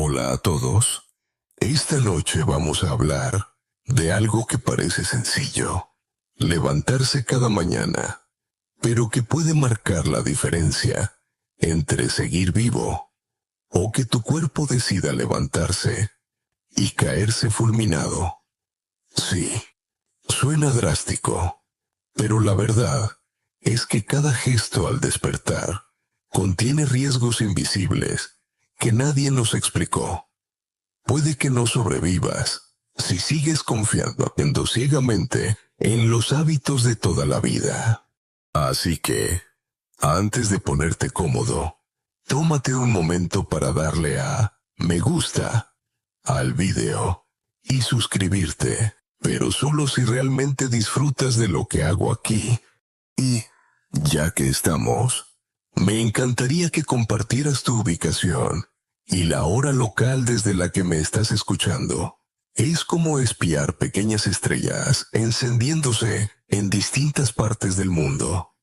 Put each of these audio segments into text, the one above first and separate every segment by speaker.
Speaker 1: Hola a todos. Esta noche vamos a hablar de algo que parece sencillo, levantarse cada mañana, pero que puede marcar la diferencia entre seguir vivo o que tu cuerpo decida levantarse y caerse fulminado. Sí, suena drástico, pero la verdad es que cada gesto al despertar contiene riesgos invisibles que nadie nos explicó. Puede que no sobrevivas si sigues confiando ciegamente en los hábitos de toda la vida. Así que, antes de ponerte cómodo, tómate un momento para darle a me gusta al video y suscribirte, pero solo si realmente disfrutas de lo que hago aquí. Y, ya que estamos, me encantaría que compartieras tu ubicación y la hora local desde la que me estás escuchando. Es como espiar pequeñas estrellas encendiéndose en distintas partes del mundo.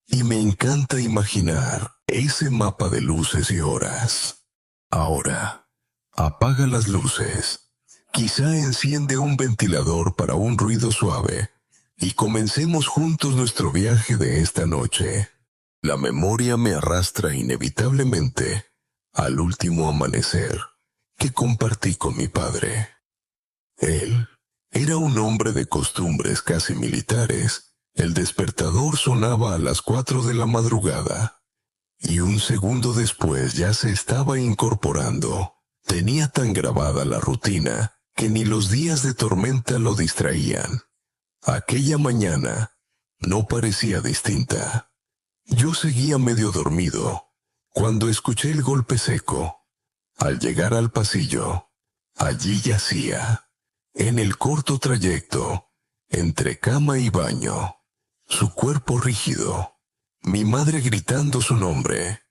Speaker 1: Y me encanta imaginar ese mapa de luces y horas. Ahora, apaga las luces. Quizá enciende un ventilador para un ruido suave y comencemos juntos nuestro viaje de esta noche. La memoria me arrastra inevitablemente al último amanecer que compartí con mi padre. Él era un hombre de costumbres casi militares. El despertador sonaba a las 4 de la madrugada y un segundo después ya se estaba incorporando. Tenía tan grabada la rutina que ni los días de tormenta lo distraían. Aquella mañana no parecía distinta. Yo seguía medio dormido cuando escuché el golpe seco. Al llegar al pasillo, allí yacía, en el corto trayecto entre cama y baño, su cuerpo rígido, mi madre gritando su nombre,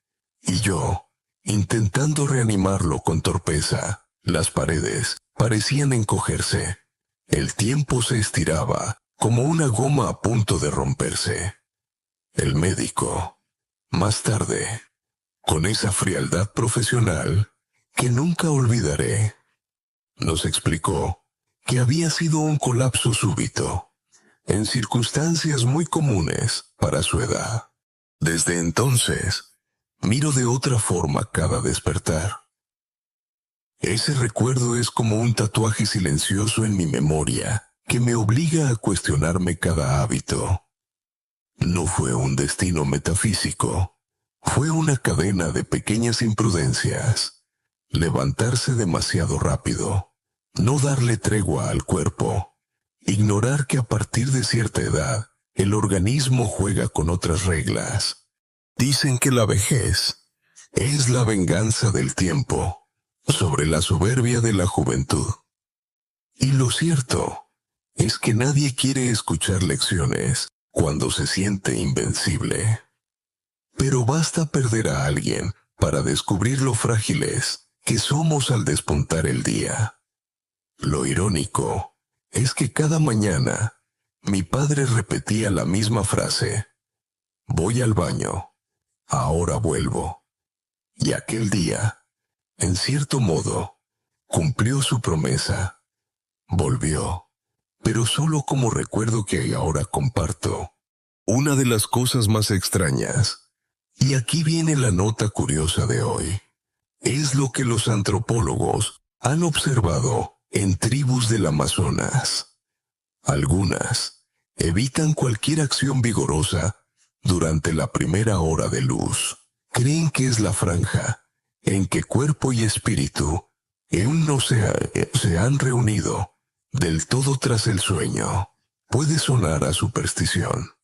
Speaker 1: y yo intentando reanimarlo con torpeza. Las paredes parecían encogerse. El tiempo se estiraba como una goma a punto de romperse. El médico, más tarde, con esa frialdad profesional que nunca olvidaré, nos explicó que había sido un colapso súbito, en circunstancias muy comunes para su edad. Desde entonces, miro de otra forma cada despertar. Ese recuerdo es como un tatuaje silencioso en mi memoria que me obliga a cuestionarme cada hábito. No fue un destino metafísico, fue una cadena de pequeñas imprudencias. Levantarse demasiado rápido, no darle tregua al cuerpo, ignorar que a partir de cierta edad el organismo juega con otras reglas. Dicen que la vejez es la venganza del tiempo sobre la soberbia de la juventud. Y lo cierto es que nadie quiere escuchar lecciones cuando se siente invencible. Pero basta perder a alguien para descubrir lo frágiles que somos al despuntar el día. Lo irónico es que cada mañana mi padre repetía la misma frase: voy al baño, ahora vuelvo. Y aquel día, en cierto modo, cumplió su promesa. Volvió, pero solo como recuerdo que ahora comparto. Una de las cosas más extrañas, y aquí viene la nota curiosa de hoy, es lo que los antropólogos han observado en tribus del Amazonas. Algunas evitan cualquier acción vigorosa durante la primera hora de luz. Creen que es la franja en que cuerpo y espíritu no se han reunido del todo tras el sueño. Puede sonar a superstición,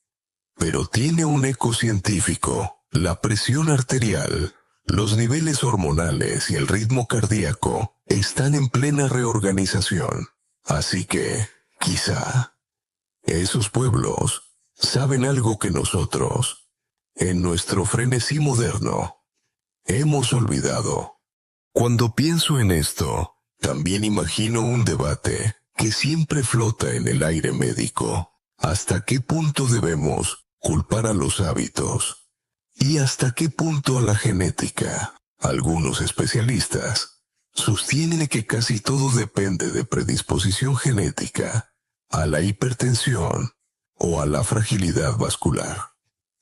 Speaker 1: pero tiene un eco científico. La presión arterial, los niveles hormonales y el ritmo cardíaco están en plena reorganización. Así que, quizá, esos pueblos saben algo que nosotros, en nuestro frenesí moderno, hemos olvidado. Cuando pienso en esto, también imagino un debate que siempre flota en el aire médico. ¿Hasta qué punto debemos culpar a los hábitos? ¿Y hasta qué punto a la genética? Algunos especialistas sostienen que casi todo depende de predisposición genética, a la hipertensión o a la fragilidad vascular.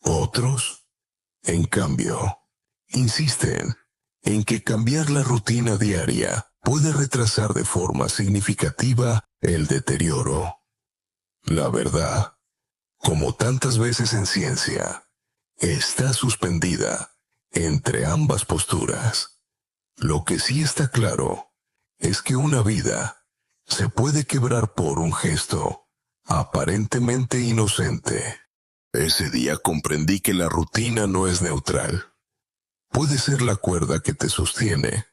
Speaker 1: Otros, en cambio, insisten en que cambiar la rutina diaria puede retrasar de forma significativa el deterioro. La verdad, como tantas veces en ciencia, está suspendida entre ambas posturas. Lo que sí está claro es que una vida se puede quebrar por un gesto aparentemente inocente. Ese día comprendí que la rutina no es neutral. Puede ser la cuerda que te sostiene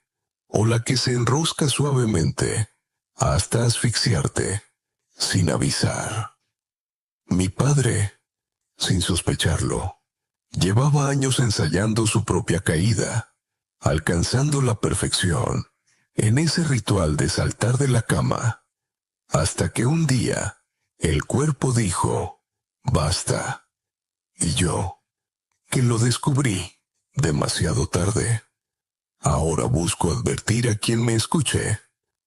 Speaker 1: o la que se enrosca suavemente hasta asfixiarte sin avisar. Mi padre, sin sospecharlo, llevaba años ensayando su propia caída, alcanzando la perfección en ese ritual de saltar de la cama, hasta que un día el cuerpo dijo, basta. Y yo, que lo descubrí demasiado tarde. Ahora busco advertir a quien me escuche.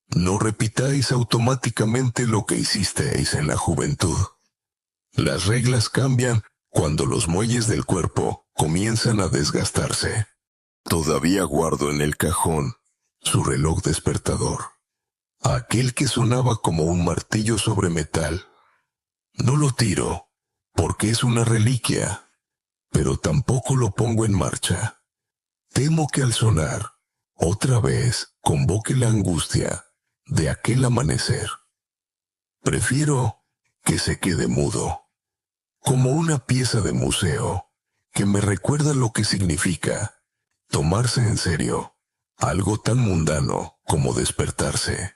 Speaker 1: No repitáis automáticamente lo que hicisteis en la juventud. Las reglas cambian cuando los muelles del cuerpo comienzan a desgastarse. Todavía guardo en el cajón su reloj despertador, aquel que sonaba como un martillo sobre metal. No lo tiro, porque es una reliquia, pero tampoco lo pongo en marcha. Temo que al sonar, otra vez convoque la angustia de aquel amanecer. Prefiero que se quede mudo, como una pieza de museo que me recuerda lo que significa tomarse en serio algo tan mundano como despertarse.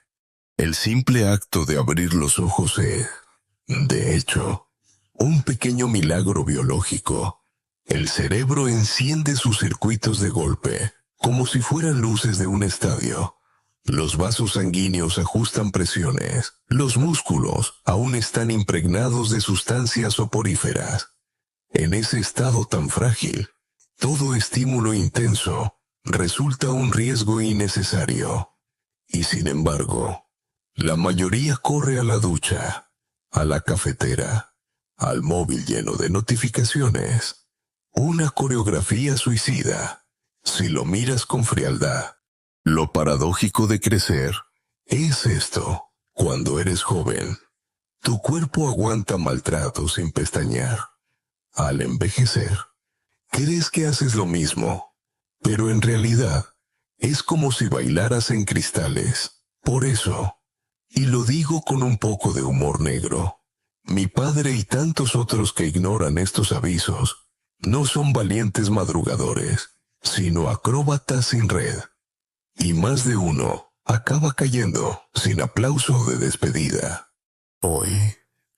Speaker 1: El simple acto de abrir los ojos es, de hecho, un pequeño milagro biológico. El cerebro enciende sus circuitos de golpe, como si fueran luces de un estadio. Los vasos sanguíneos ajustan presiones. Los músculos aún están impregnados de sustancias soporíferas. En ese estado tan frágil, todo estímulo intenso resulta un riesgo innecesario. Y sin embargo, la mayoría corre a la ducha, a la cafetera, al móvil lleno de notificaciones. Una coreografía suicida, si lo miras con frialdad. Lo paradójico de crecer es esto. Cuando eres joven, tu cuerpo aguanta maltrato sin pestañear. Al envejecer, crees que haces lo mismo, pero en realidad es como si bailaras en cristales. Por eso, y lo digo con un poco de humor negro, mi padre y tantos otros que ignoran estos avisos no son valientes madrugadores, sino acróbatas sin red. Y más de uno acaba cayendo sin aplauso de despedida. Hoy,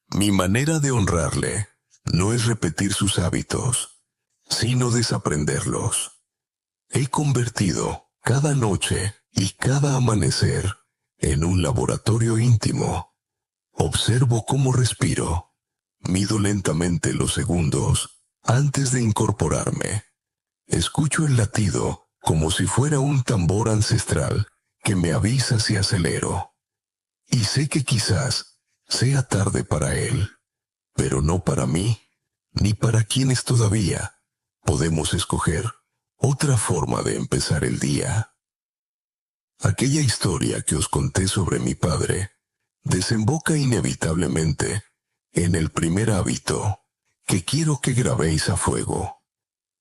Speaker 1: mi manera de honrarle no es repetir sus hábitos, sino desaprenderlos. He convertido cada noche y cada amanecer en un laboratorio íntimo. Observo cómo respiro, mido lentamente los segundos antes de incorporarme. Escucho el latido como si fuera un tambor ancestral que me avisa si acelero. Y sé que quizás sea tarde para él, pero no para mí, ni para quienes todavía podemos escoger otra forma de empezar el día. Aquella historia que os conté sobre mi padre desemboca inevitablemente en el primer hábito que quiero que grabéis a fuego: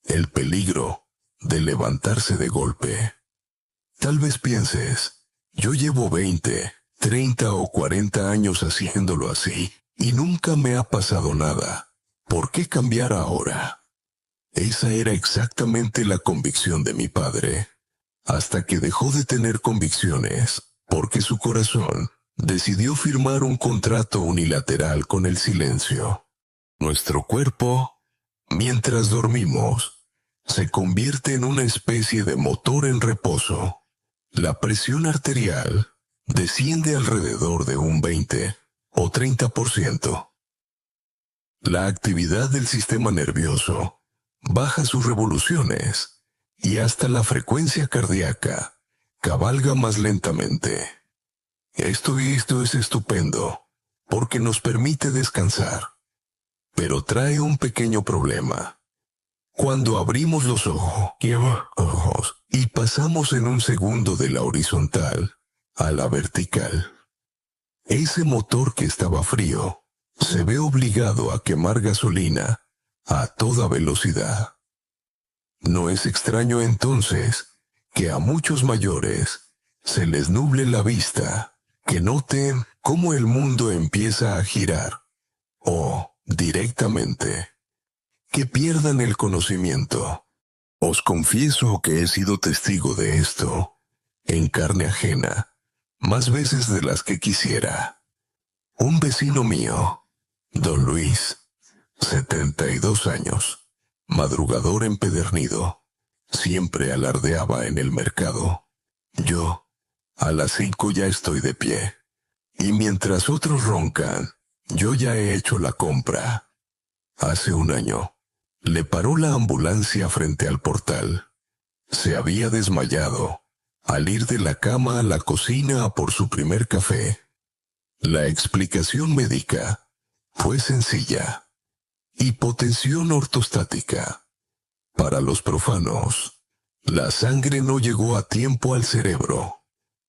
Speaker 1: el peligro de levantarse de golpe. Tal vez pienses, yo llevo 20, 30 o 40 años haciéndolo así y nunca me ha pasado nada. ¿Por qué cambiar ahora? Esa era exactamente la convicción de mi padre, hasta que dejó de tener convicciones, porque su corazón decidió firmar un contrato unilateral con el silencio. Nuestro cuerpo, mientras dormimos, se convierte en una especie de motor en reposo. La presión arterial desciende alrededor de un 20 o 30%. La actividad del sistema nervioso baja sus revoluciones y hasta la frecuencia cardíaca cabalga más lentamente. Esto es estupendo, porque nos permite descansar. Pero trae un pequeño problema. Cuando abrimos los ojos y pasamos en un segundo de la horizontal a la vertical, ese motor que estaba frío se ve obligado a quemar gasolina a toda velocidad. No es extraño entonces que a muchos mayores se les nuble la vista, que noten cómo el mundo empieza a girar, o, directamente, que pierdan el conocimiento. Os confieso que he sido testigo de esto, en carne ajena, más veces de las que quisiera. Un vecino mío, don Luis, 72 años, madrugador empedernido, siempre alardeaba en el mercado. Yo, a las 5 ya estoy de pie, y mientras otros roncan, yo ya he hecho la compra. Hace un año, le paró la ambulancia frente al portal. Se había desmayado al ir de la cama a la cocina a por su primer café. La explicación médica fue sencilla. Hipotensión ortostática. Para los profanos, la sangre no llegó a tiempo al cerebro.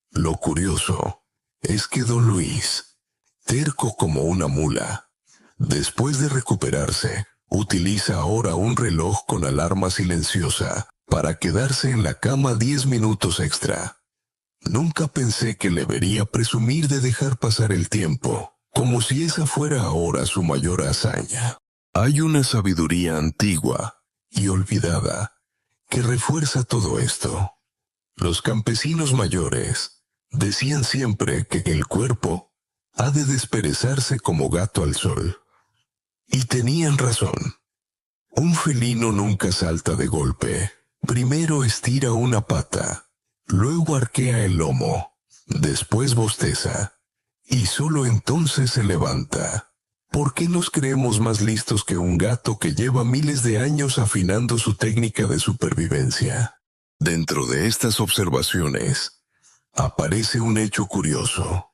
Speaker 1: Lo curioso es que don Luis, terco como una mula, después de recuperarse, utiliza ahora un reloj con alarma silenciosa para quedarse en la cama 10 minutos extra. Nunca pensé que le vería presumir de dejar pasar el tiempo, como si esa fuera ahora su mayor hazaña. Hay una sabiduría antigua y olvidada que refuerza todo esto. Los campesinos mayores decían siempre que el cuerpo ha de desperezarse como gato al sol. Y tenían razón. Un felino nunca salta de golpe. Primero estira una pata, luego arquea el lomo, después bosteza, y solo entonces se levanta. ¿Por qué nos creemos más listos que un gato que lleva miles de años afinando su técnica de supervivencia? Dentro de estas observaciones, aparece un hecho curioso.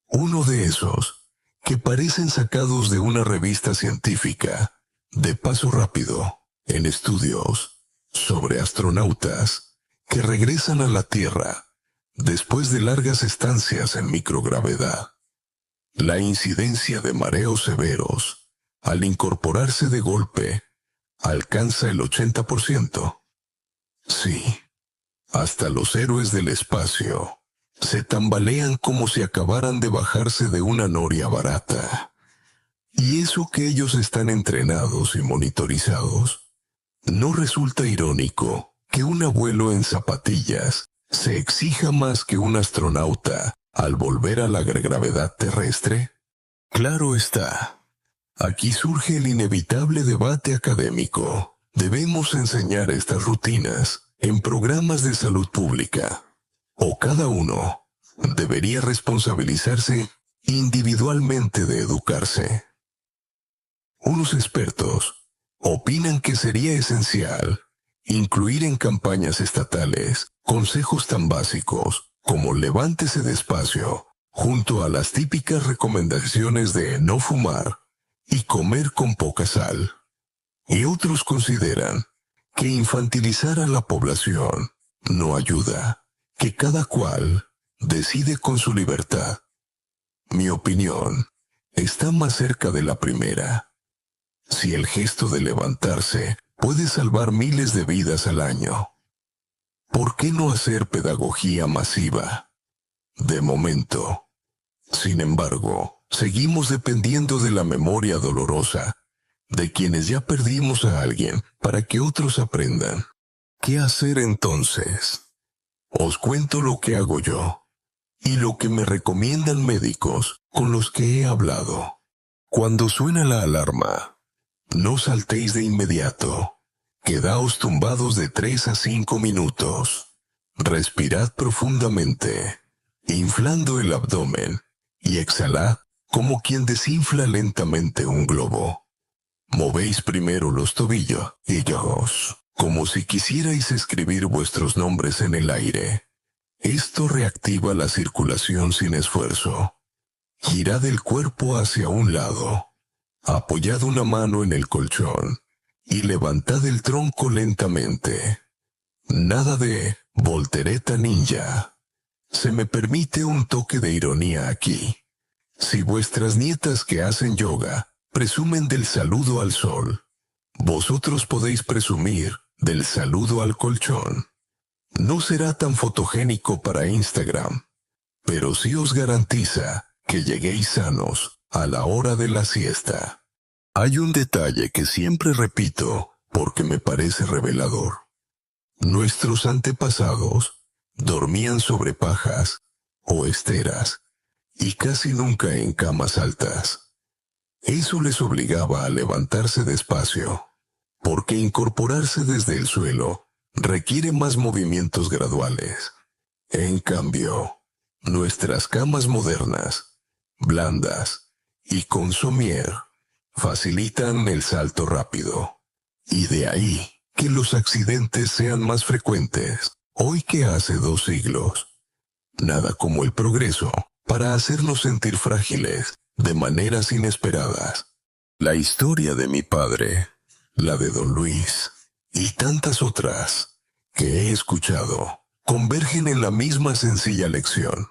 Speaker 1: Uno de esos que parecen sacados de una revista científica, de paso rápido, en estudios sobre astronautas que regresan a la Tierra después de largas estancias en microgravedad. La incidencia de mareos severos, al incorporarse de golpe, alcanza el 80%. Sí, hasta los héroes del espacio se tambalean como si acabaran de bajarse de una noria barata. Y eso que ellos están entrenados y monitorizados. ¿No resulta irónico que un abuelo en zapatillas se exija más que un astronauta al volver a la gravedad terrestre? Claro está. Aquí surge el inevitable debate académico. ¿Debemos enseñar estas rutinas en programas de salud pública? ¿O cada uno debería responsabilizarse individualmente de educarse? Unos expertos opinan que sería esencial incluir en campañas estatales consejos tan básicos como levántese despacio, junto a las típicas recomendaciones de no fumar y comer con poca sal. Y otros consideran que infantilizar a la población no ayuda, que cada cual decide con su libertad. Mi opinión está más cerca de la primera. Si el gesto de levantarse puede salvar miles de vidas al año, ¿por qué no hacer pedagogía masiva? De momento, sin embargo, seguimos dependiendo de la memoria dolorosa de quienes ya perdimos a alguien para que otros aprendan. ¿Qué hacer entonces? Os cuento lo que hago yo y lo que me recomiendan médicos con los que he hablado. Cuando suena la alarma, no saltéis de inmediato. Quedaos tumbados de 3 a 5 minutos. Respirad profundamente, inflando el abdomen, y exhalad como quien desinfla lentamente un globo. Movéis primero los tobillos y como si quisierais escribir vuestros nombres en el aire. Esto reactiva la circulación sin esfuerzo. Girad el cuerpo hacia un lado. Apoyad una mano en el colchón y levantad el tronco lentamente. Nada de voltereta ninja. Se me permite un toque de ironía aquí. Si vuestras nietas que hacen yoga presumen del saludo al sol, vosotros podéis presumir del saludo al colchón. No será tan fotogénico para Instagram, pero sí os garantiza que lleguéis sanos a la hora de la siesta. Hay un detalle que siempre repito porque me parece revelador. Nuestros antepasados dormían sobre pajas o esteras y casi nunca en camas altas. Eso les obligaba a levantarse despacio, porque incorporarse desde el suelo requiere más movimientos graduales. En cambio, nuestras camas modernas, blandas y con somier, facilitan el salto rápido. Y de ahí que los accidentes sean más frecuentes hoy que hace 2 siglos. Nada como el progreso para hacernos sentir frágiles de maneras inesperadas. La historia de mi padre, la de Don Luis y tantas otras que he escuchado convergen en la misma sencilla lección.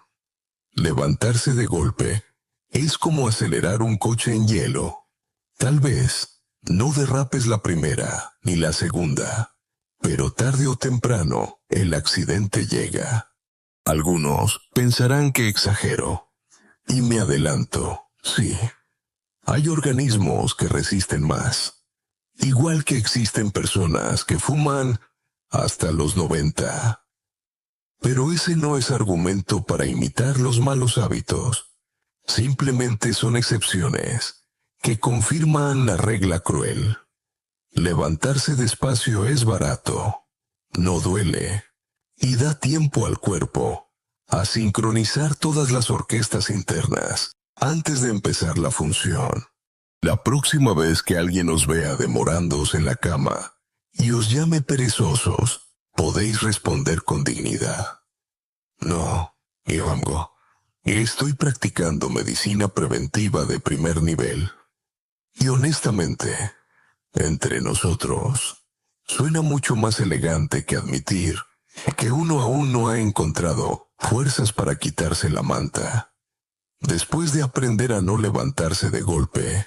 Speaker 1: Levantarse de golpe es como acelerar un coche en hielo. Tal vez no derrapes la primera ni la segunda, pero tarde o temprano el accidente llega. Algunos pensarán que exagero, y me adelanto, sí. Hay organismos que resisten más, igual que existen personas que fuman hasta los 90. Pero ese no es argumento para imitar los malos hábitos. Simplemente son excepciones que confirman la regla cruel. Levantarse despacio es barato, no duele, y da tiempo al cuerpo a sincronizar todas las orquestas internas antes de empezar la función. La próxima vez que alguien os vea demorándoos en la cama y os llame perezosos, podéis responder con dignidad. No, Ivango, estoy practicando medicina preventiva de primer nivel. Y honestamente, entre nosotros, suena mucho más elegante que admitir que uno aún no ha encontrado fuerzas para quitarse la manta. Después de aprender a no levantarse de golpe,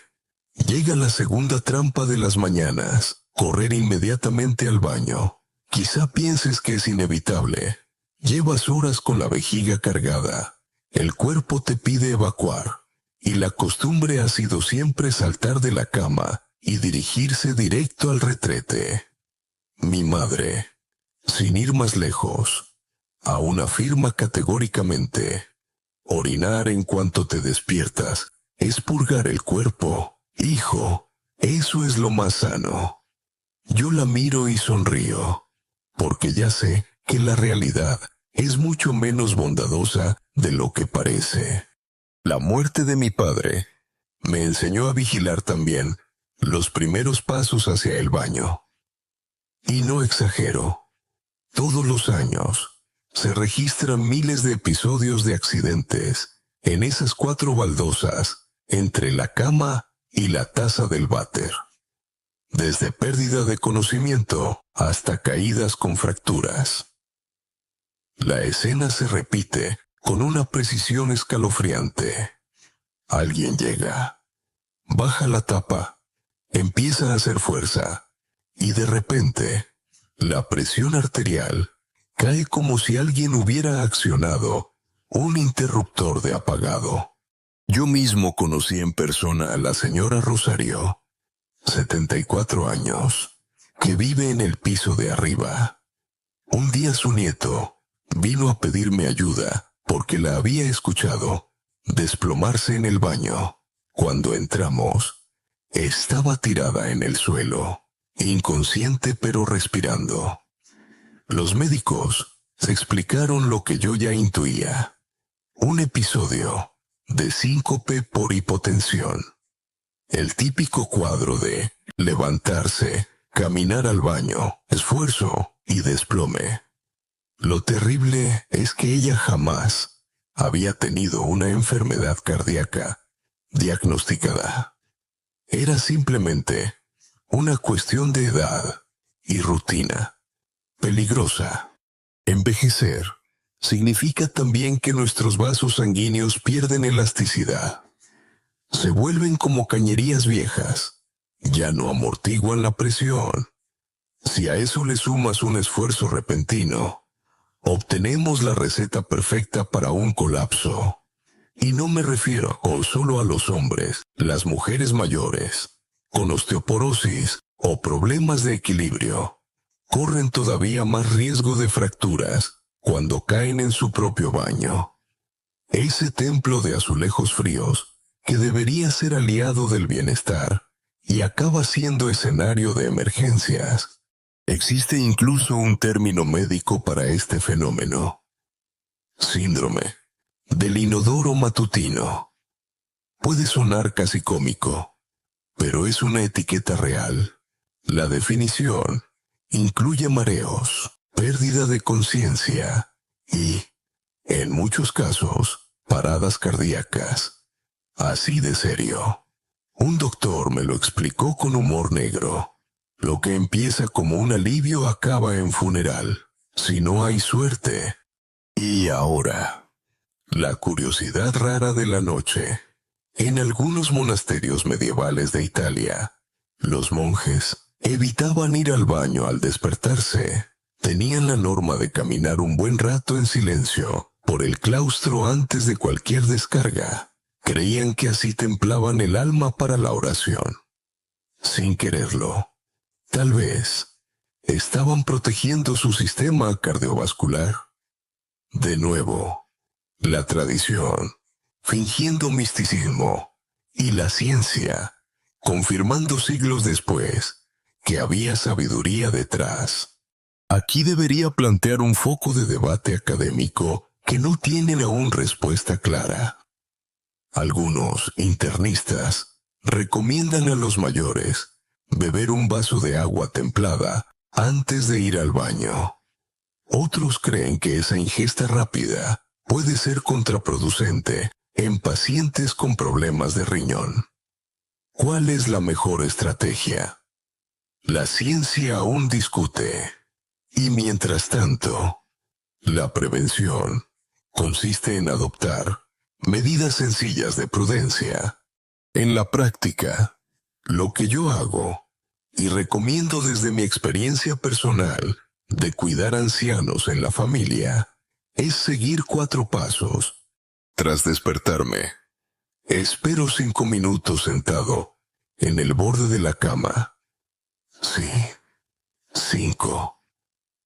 Speaker 1: llega la segunda trampa de las mañanas, correr inmediatamente al baño. Quizá pienses que es inevitable. Llevas horas con la vejiga cargada. El cuerpo te pide evacuar, y la costumbre ha sido siempre saltar de la cama y dirigirse directo al retrete. Mi madre, sin ir más lejos, aún afirma categóricamente: orinar en cuanto te despiertas es purgar el cuerpo. Hijo, eso es lo más sano. Yo la miro y sonrío, porque ya sé que la realidad es mucho menos bondadosa de lo que parece. La muerte de mi padre me enseñó a vigilar también los primeros pasos hacia el baño. Y no exagero, todos los años se registran miles de episodios de accidentes en esas 4 baldosas entre la cama y la taza del váter. Desde pérdida de conocimiento hasta caídas con fracturas. La escena se repite con una precisión escalofriante. Alguien llega, baja la tapa, empieza a hacer fuerza, y de repente, la presión arterial cae como si alguien hubiera accionado un interruptor de apagado. Yo mismo conocí en persona a la señora Rosario, 74 años, que vive en el piso de arriba. Un día su nieto vino a pedirme ayuda porque la había escuchado desplomarse en el baño. Cuando entramos, estaba tirada en el suelo, inconsciente pero respirando. Los médicos se explicaron lo que yo ya intuía: un episodio de síncope por hipotensión. El típico cuadro de levantarse, caminar al baño, esfuerzo y desplome. Lo terrible es que ella jamás había tenido una enfermedad cardíaca diagnosticada. Era simplemente una cuestión de edad y rutina peligrosa. Envejecer significa también que nuestros vasos sanguíneos pierden elasticidad. Se vuelven como cañerías viejas. Ya no amortiguan la presión. Si a eso le sumas un esfuerzo repentino, obtenemos la receta perfecta para un colapso. Y no me refiero solo a los hombres, las mujeres mayores, con osteoporosis o problemas de equilibrio, corren todavía más riesgo de fracturas cuando caen en su propio baño. Ese templo de azulejos fríos, que debería ser aliado del bienestar, y acaba siendo escenario de emergencias. Existe incluso un término médico para este fenómeno: síndrome del inodoro matutino. Puede sonar casi cómico, pero es una etiqueta real. La definición incluye mareos, pérdida de conciencia y, en muchos casos, paradas cardíacas. Así de serio. Un doctor me lo explicó con humor negro. Lo que empieza como un alivio acaba en funeral, si no hay suerte. Y ahora, la curiosidad rara de la noche. En algunos monasterios medievales de Italia, los monjes evitaban ir al baño al despertarse. Tenían la norma de caminar un buen rato en silencio por el claustro antes de cualquier descarga. Creían que así templaban el alma para la oración. Sin quererlo, tal vez estaban protegiendo su sistema cardiovascular. De nuevo, la tradición, fingiendo misticismo, y la ciencia, confirmando siglos después que había sabiduría detrás. Aquí debería plantear un foco de debate académico que no tiene aún respuesta clara. Algunos internistas recomiendan a los mayores beber un vaso de agua templada antes de ir al baño. Otros creen que esa ingesta rápida puede ser contraproducente en pacientes con problemas de riñón. ¿Cuál es la mejor estrategia? La ciencia aún discute. Y mientras tanto, la prevención consiste en adoptar medidas sencillas de prudencia. En la práctica, lo que yo hago, y recomiendo desde mi experiencia personal de cuidar ancianos en la familia, es seguir 4 pasos. Tras despertarme, espero 5 minutos sentado en el borde de la cama. Sí, 5.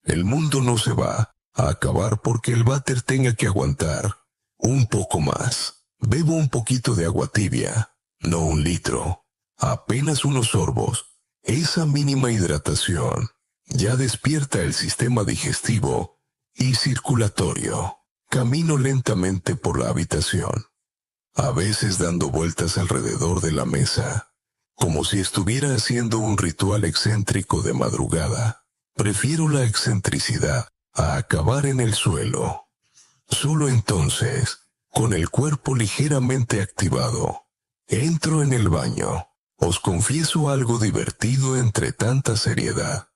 Speaker 1: El mundo no se va a acabar porque el váter tenga que aguantar un poco más. Bebo un poquito de agua tibia, no 1 litro, apenas unos sorbos. Esa mínima hidratación ya despierta el sistema digestivo y circulatorio. Camino lentamente por la habitación, a veces dando vueltas alrededor de la mesa, como si estuviera haciendo un ritual excéntrico de madrugada. Prefiero la excentricidad a acabar en el suelo. Solo entonces, con el cuerpo ligeramente activado, entro en el baño. Os confieso algo divertido entre tanta seriedad.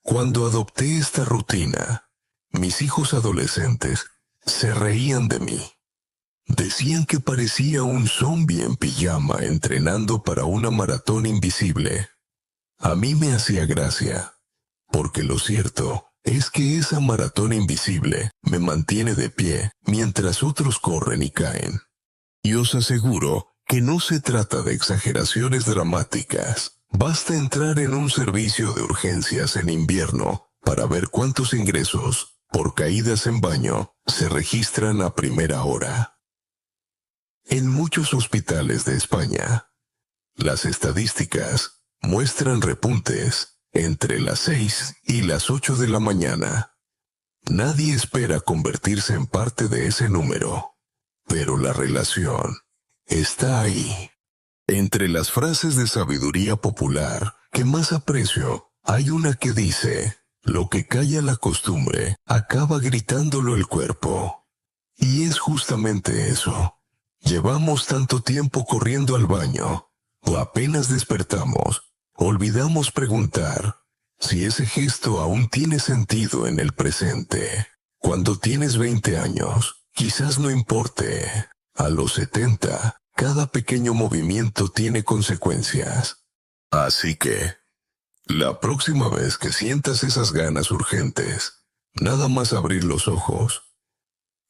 Speaker 1: Cuando adopté esta rutina, mis hijos adolescentes se reían de mí. Decían que parecía un zombi en pijama entrenando para una maratón invisible. A mí me hacía gracia, porque lo cierto es que esa maratón invisible me mantiene de pie mientras otros corren y caen. Y os aseguro que no se trata de exageraciones dramáticas. Basta entrar en un servicio de urgencias en invierno para ver cuántos ingresos por caídas en baño se registran a primera hora. En muchos hospitales de España, las estadísticas muestran repuntes entre las 6 y las 8 de la mañana. Nadie espera convertirse en parte de ese número, pero la relación está ahí. Entre las frases de sabiduría popular que más aprecio, hay una que dice: Lo que calla la costumbre, acaba gritándolo el cuerpo. Y es justamente eso. Llevamos tanto tiempo corriendo al baño, o apenas despertamos, olvidamos preguntar si ese gesto aún tiene sentido en el presente. Cuando tienes 20 años, quizás no importe. A los 70, cada pequeño movimiento tiene consecuencias. Así que, la próxima vez que sientas esas ganas urgentes, nada más abrir los ojos.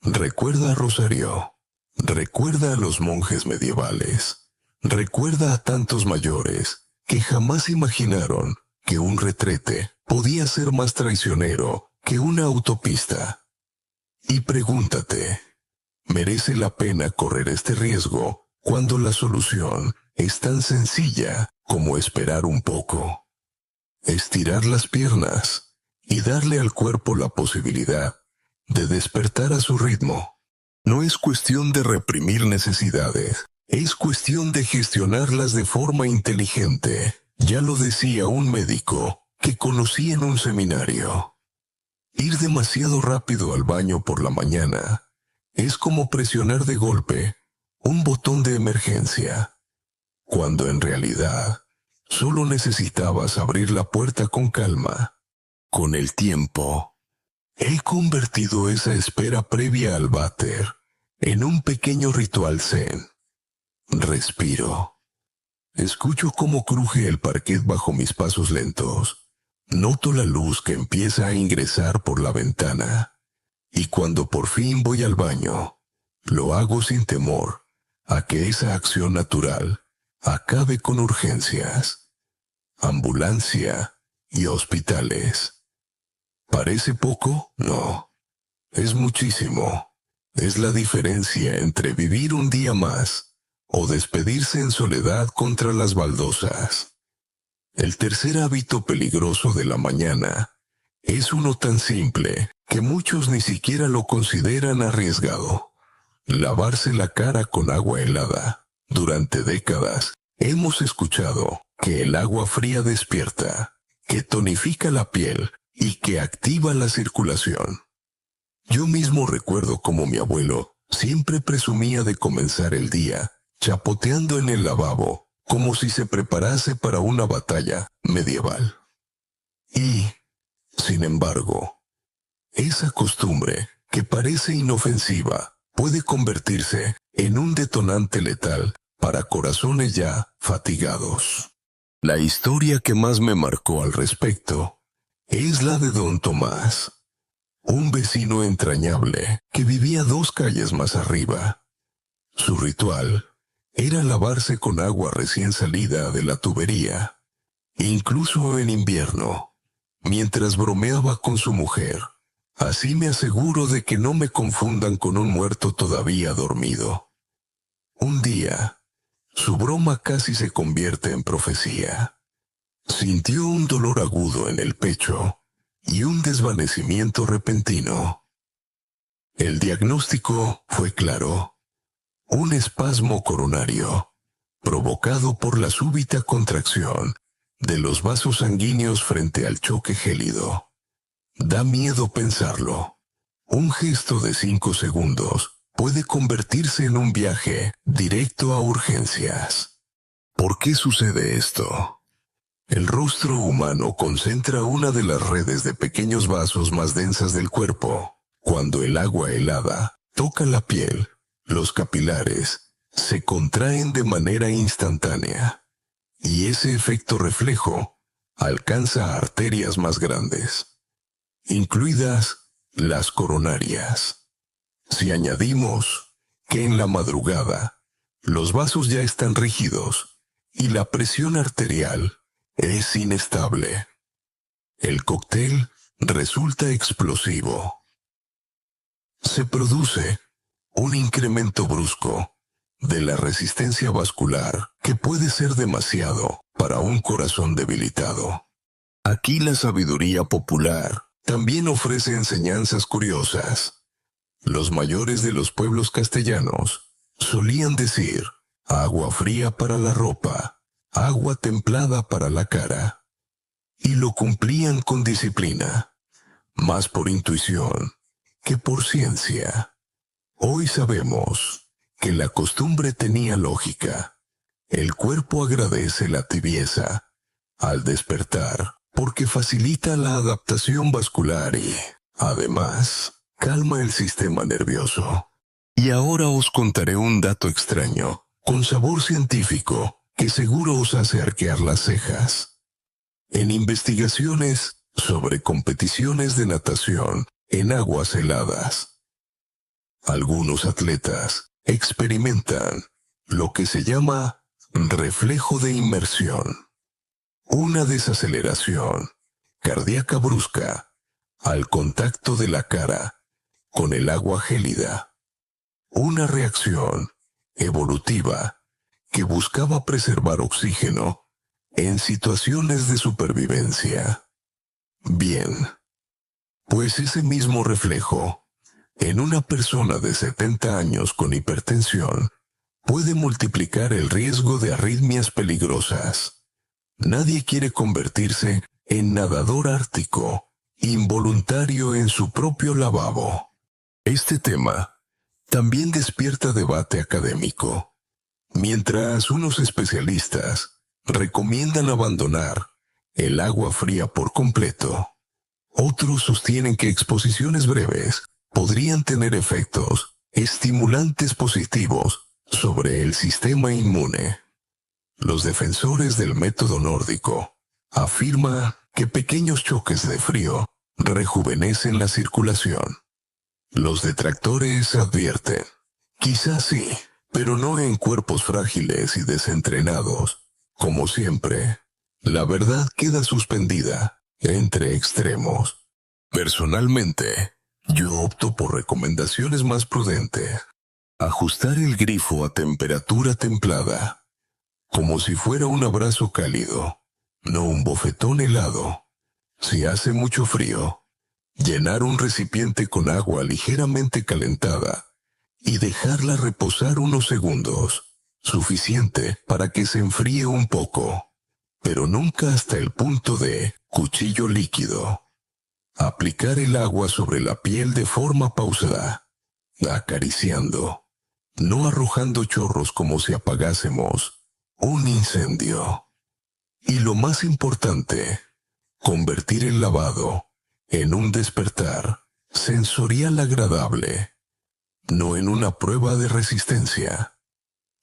Speaker 1: Recuerda a Rosario. Recuerda a los monjes medievales. Recuerda a tantos mayores que jamás imaginaron que un retrete podía ser más traicionero que una autopista. Y pregúntate, ¿merece la pena correr este riesgo cuando la solución es tan sencilla como esperar un poco? Estirar las piernas y darle al cuerpo la posibilidad de despertar a su ritmo. No es cuestión de reprimir necesidades, es cuestión de gestionarlas de forma inteligente. Ya lo decía un médico que conocí en un seminario. Ir demasiado rápido al baño por la mañana es como presionar de golpe un botón de emergencia, cuando en realidad solo necesitabas abrir la puerta con calma. Con el tiempo, he convertido esa espera previa al váter en un pequeño ritual zen. Respiro. Escucho cómo cruje el parquet bajo mis pasos lentos. Noto la luz que empieza a ingresar por la ventana. Y cuando por fin voy al baño, lo hago sin temor a que esa acción natural acabe con urgencias, ambulancia y hospitales. ¿Parece poco? No. Es muchísimo. Es la diferencia entre vivir un día más o despedirse en soledad contra las baldosas. El tercer hábito peligroso de la mañana es uno tan simple que muchos ni siquiera lo consideran arriesgado. Lavarse la cara con agua helada. Durante décadas hemos escuchado que el agua fría despierta, que tonifica la piel y que activa la circulación. Yo mismo recuerdo cómo mi abuelo siempre presumía de comenzar el día chapoteando en el lavabo, como si se preparase para una batalla medieval. Y, sin embargo, esa costumbre, que parece inofensiva, puede convertirse en un detonante letal para corazones ya fatigados. La historia que más me marcó al respecto es la de don Tomás, un vecino entrañable que vivía 2 calles más arriba. Su ritual era lavarse con agua recién salida de la tubería, incluso en invierno, mientras bromeaba con su mujer. Así me aseguro de que no me confundan con un muerto todavía dormido. Un día, su broma casi se convierte en profecía. Sintió un dolor agudo en el pecho y un desvanecimiento repentino. El diagnóstico fue claro: un espasmo coronario, provocado por la súbita contracción de los vasos sanguíneos frente al choque gélido. Da miedo pensarlo. Un gesto de 5 segundos puede convertirse en un viaje directo a urgencias. ¿Por qué sucede esto? El rostro humano concentra una de las redes de pequeños vasos más densas del cuerpo. Cuando el agua helada toca la piel, los capilares se contraen de manera instantánea, y ese efecto reflejo alcanza arterias más grandes, incluidas las coronarias. Si añadimos que en la madrugada los vasos ya están rígidos y la presión arterial es inestable, el cóctel resulta explosivo. Se produce un incremento brusco de la resistencia vascular que puede ser demasiado para un corazón debilitado. Aquí la sabiduría popular también ofrece enseñanzas curiosas. Los mayores de los pueblos castellanos solían decir: agua fría para la ropa, agua templada para la cara. y lo cumplían con disciplina, más por intuición que por ciencia. Hoy sabemos que la costumbre tenía lógica. El cuerpo agradece la tibieza al despertar porque facilita la adaptación vascular y, además, calma el sistema nervioso. Y ahora os contaré un dato extraño, con sabor científico, que seguro os hace arquear las cejas. En investigaciones sobre competiciones de natación en aguas heladas, algunos atletas experimentan lo que se llama reflejo de inmersión, una desaceleración cardíaca brusca al contacto de la cara con el agua gélida, una reacción evolutiva que buscaba preservar oxígeno en situaciones de supervivencia. Bien, pues ese mismo reflejo en una persona de 70 años con hipertensión puede multiplicar el riesgo de arritmias peligrosas. Nadie quiere convertirse en nadador ártico, involuntario en su propio lavabo. Este tema también despierta debate académico. Mientras unos especialistas recomiendan abandonar el agua fría por completo, otros sostienen que exposiciones breves podrían tener efectos estimulantes positivos sobre el sistema inmune. Los defensores del método nórdico afirman que pequeños choques de frío rejuvenecen la circulación. Los detractores advierten, quizás sí, pero no en cuerpos frágiles y desentrenados. Como siempre, la verdad queda suspendida entre extremos. Personalmente, yo opto por recomendaciones más prudentes. Ajustar el grifo a temperatura templada, como si fuera un abrazo cálido, no un bofetón helado. Si hace mucho frío, llenar un recipiente con agua ligeramente calentada y dejarla reposar unos segundos, suficiente para que se enfríe un poco, pero nunca hasta el punto de cuchillo líquido. Aplicar el agua sobre la piel de forma pausada, acariciando, no arrojando chorros como si apagásemos un incendio. Y lo más importante, convertir el lavado en un despertar sensorial agradable, no en una prueba de resistencia.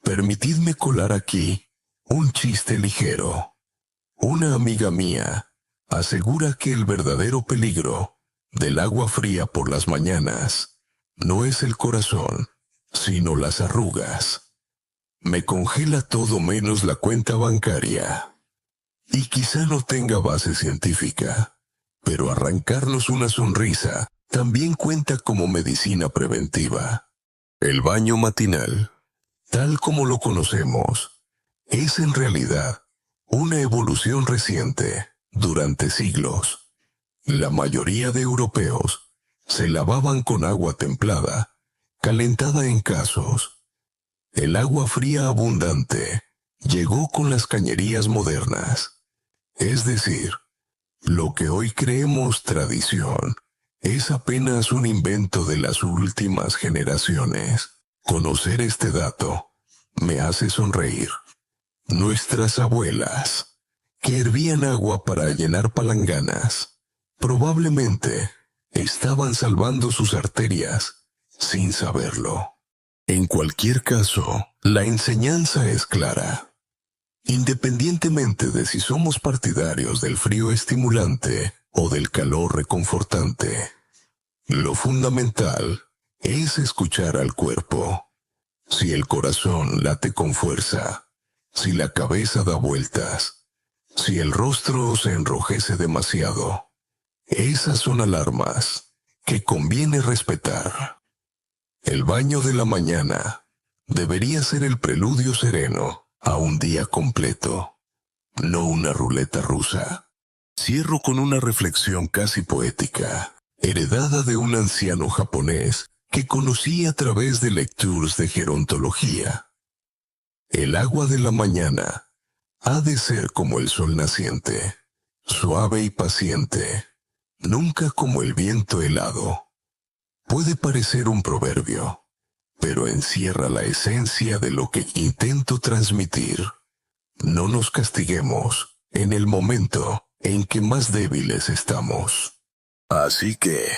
Speaker 1: Permitidme colar aquí un chiste ligero. Una amiga mía asegura que el verdadero peligro del agua fría por las mañanas no es el corazón, sino las arrugas. Me congela todo menos la cuenta bancaria. Y quizá no tenga base científica, pero arrancarnos una sonrisa también cuenta como medicina preventiva. El baño matinal, tal como lo conocemos, es en realidad una evolución reciente. Durante siglos, la mayoría de europeos se lavaban con agua templada, calentada en casos. El agua fría abundante llegó con las cañerías modernas. Es decir, lo que hoy creemos tradición es apenas un invento de las últimas generaciones. Conocer este dato me hace sonreír. Nuestras abuelas, que hervían agua para llenar palanganas, probablemente estaban salvando sus arterias sin saberlo. En cualquier caso, la enseñanza es clara. Independientemente de si somos partidarios del frío estimulante o del calor reconfortante, lo fundamental es escuchar al cuerpo. Si el corazón late con fuerza, si la cabeza da vueltas, si el rostro se enrojece demasiado, esas son alarmas que conviene respetar. El baño de la mañana debería ser el preludio sereno a un día completo, no una ruleta rusa. Cierro con una reflexión casi poética, heredada de un anciano japonés que conocí a través de lecturas de gerontología. El agua de la mañana ha de ser como el sol naciente, suave y paciente, nunca como el viento helado. Puede parecer un proverbio, pero encierra la esencia de lo que intento transmitir. No nos castiguemos en el momento en que más débiles estamos. Así que,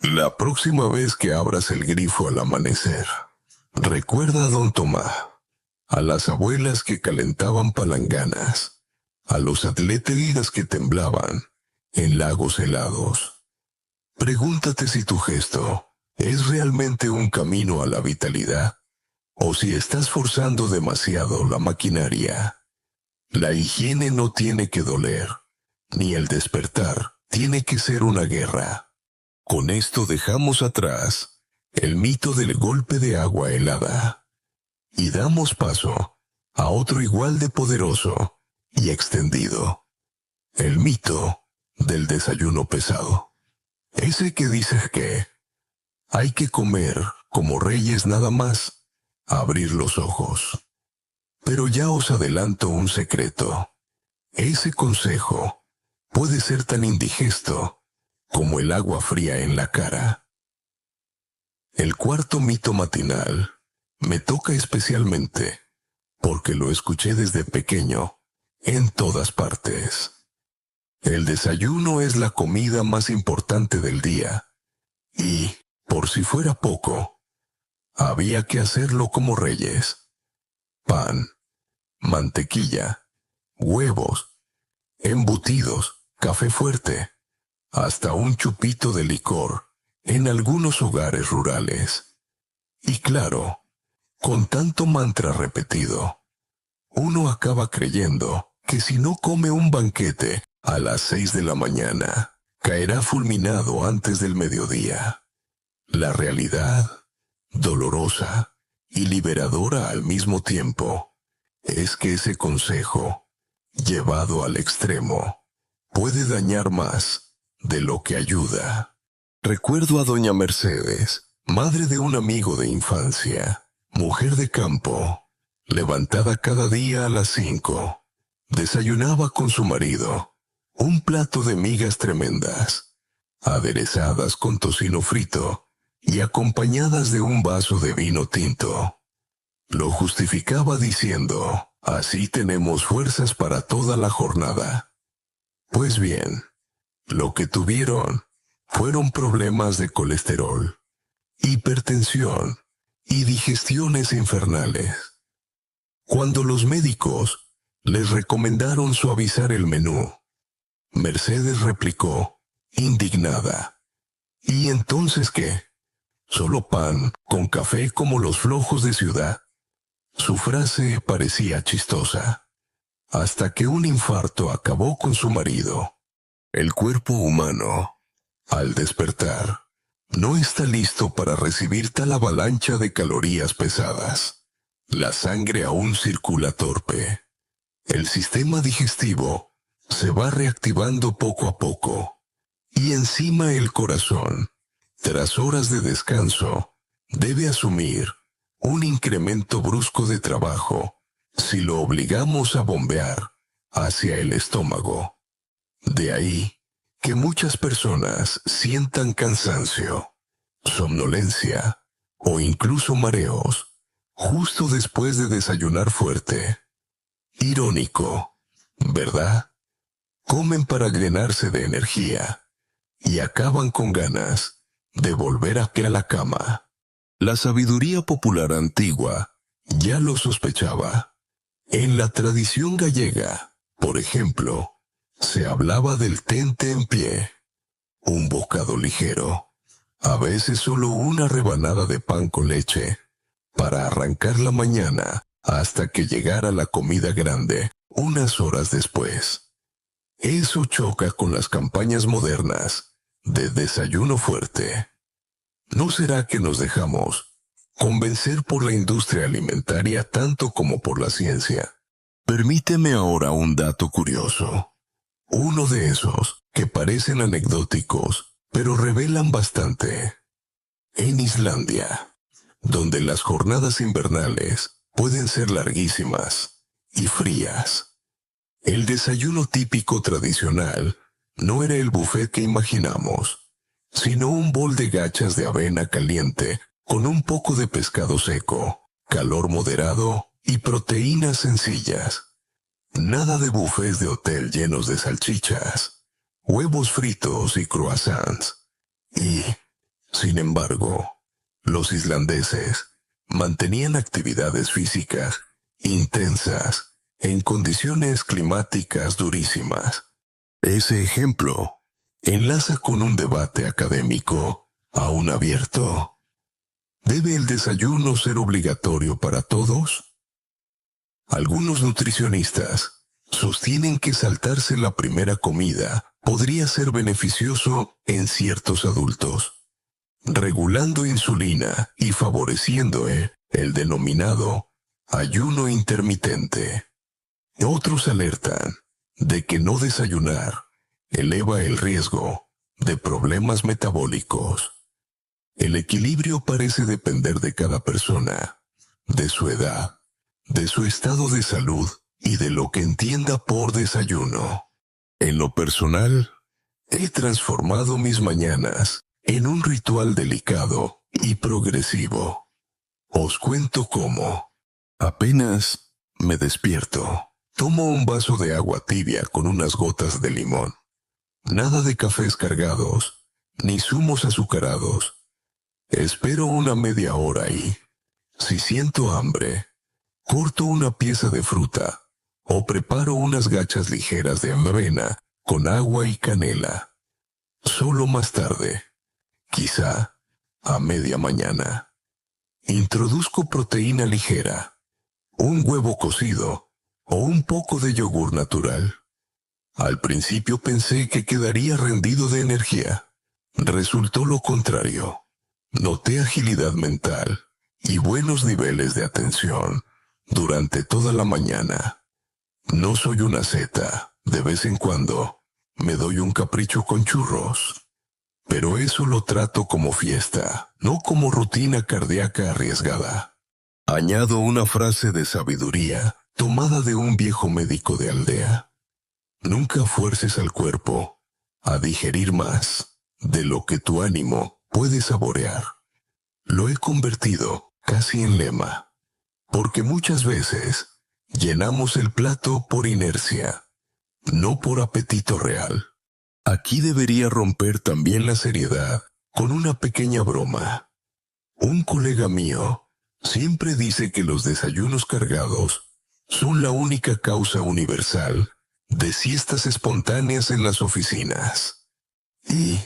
Speaker 1: la próxima vez que abras el grifo al amanecer, recuerda a don Tomás, a las abuelas que calentaban palanganas, a los atletas que temblaban en lagos helados. Pregúntate si tu gesto es realmente un camino a la vitalidad o si estás forzando demasiado la maquinaria. La higiene no tiene que doler, ni el despertar tiene que ser una guerra. Con esto dejamos atrás el mito del golpe de agua helada y damos paso a otro igual de poderoso y extendido. El mito del desayuno pesado. Ese que dice que hay que comer como reyes nada más, abrir los ojos. Pero ya os adelanto un secreto. Ese consejo puede ser tan indigesto como el agua fría en la cara. El cuarto mito matinal me toca especialmente porque lo escuché desde pequeño en todas partes. El desayuno es la comida más importante del día y, por si fuera poco, había que hacerlo como reyes. Pan, mantequilla, huevos, embutidos, café fuerte, hasta un chupito de licor en algunos hogares rurales. Y claro, con tanto mantra repetido, uno acaba creyendo que si no come un banquete a las 6 de la mañana, caerá fulminado antes del mediodía. La realidad, dolorosa y liberadora al mismo tiempo, es que ese consejo, llevado al extremo, puede dañar más de lo que ayuda. Recuerdo a doña Mercedes, madre de un amigo de infancia, mujer de campo, levantada cada día a las 5, desayunaba con su marido un plato de migas tremendas, aderezadas con tocino frito y acompañadas de un vaso de vino tinto. Lo justificaba diciendo, así tenemos fuerzas para toda la jornada. Pues bien, lo que tuvieron fueron problemas de colesterol, hipertensión y digestiones infernales. Cuando los médicos les recomendaron suavizar el menú, Mercedes replicó, indignada, ¿y entonces qué? ¿Solo pan con café como los flojos de ciudad? Su frase parecía chistosa, hasta que un infarto acabó con su marido. El cuerpo humano, al despertar, no está listo para recibir tal avalancha de calorías pesadas. La sangre aún circula torpe. El sistema digestivo se va reactivando poco a poco. Y encima el corazón, tras horas de descanso, debe asumir un incremento brusco de trabajo si lo obligamos a bombear hacia el estómago. De ahí que muchas personas sientan cansancio, somnolencia o incluso mareos justo después de desayunar fuerte. Irónico, ¿verdad? Comen para llenarse de energía y acaban con ganas de volver a la cama. La sabiduría popular antigua ya lo sospechaba. En la tradición gallega, por ejemplo, se hablaba del tente en pie, un bocado ligero, a veces solo una rebanada de pan con leche, para arrancar la mañana hasta que llegara la comida grande unas horas después. Eso choca con las campañas modernas de desayuno fuerte. ¿No será que nos dejamos convencer por la industria alimentaria tanto como por la ciencia? Permíteme ahora un dato curioso. Uno de esos que parecen anecdóticos, pero revelan bastante. En Islandia, donde las jornadas invernales pueden ser larguísimas y frías, El desayuno típico tradicional no era el buffet que imaginamos, sino un bol de gachas de avena caliente con un poco de pescado seco, calor moderado y proteínas sencillas. Nada de buffets de hotel llenos de salchichas, huevos fritos y croissants. Y, sin embargo, los islandeses mantenían actividades físicas intensas en condiciones climáticas durísimas. Ese ejemplo enlaza con un debate académico aún abierto. ¿Debe el desayuno ser obligatorio para todos? Algunos nutricionistas sostienen que saltarse la primera comida podría ser beneficioso en ciertos adultos, regulando insulina y favoreciendo el denominado ayuno intermitente. Otros alertan de que no desayunar eleva el riesgo de problemas metabólicos. El equilibrio parece depender de cada persona, de su edad, de su estado de salud y de lo que entienda por desayuno. En lo personal, he transformado mis mañanas en un ritual delicado y progresivo. Os cuento cómo. Apenas me despierto. Tomo un vaso de agua tibia con unas gotas de limón. Nada de cafés cargados, ni zumos azucarados. Espero una media hora y, si siento hambre, corto una pieza de fruta o preparo unas gachas ligeras de avena con agua y canela. Solo más tarde, quizá a media mañana, introduzco proteína ligera, un huevo cocido o un poco de yogur natural. Al principio pensé que quedaría rendido de energía. Resultó lo contrario. Noté agilidad mental y buenos niveles de atención durante toda la mañana. No soy una seta. De vez en cuando me doy un capricho con churros. Pero eso lo trato como fiesta, no como rutina cardíaca arriesgada. Añado una frase de sabiduría tomada de un viejo médico de aldea. Nunca fuerces al cuerpo a digerir más de lo que tu ánimo puede saborear. Lo he convertido casi en lema, porque muchas veces llenamos el plato por inercia, no por apetito real. Aquí debería romper también la seriedad con una pequeña broma. Un colega mío siempre dice que los desayunos cargados son la única causa universal de siestas espontáneas en las oficinas. Y,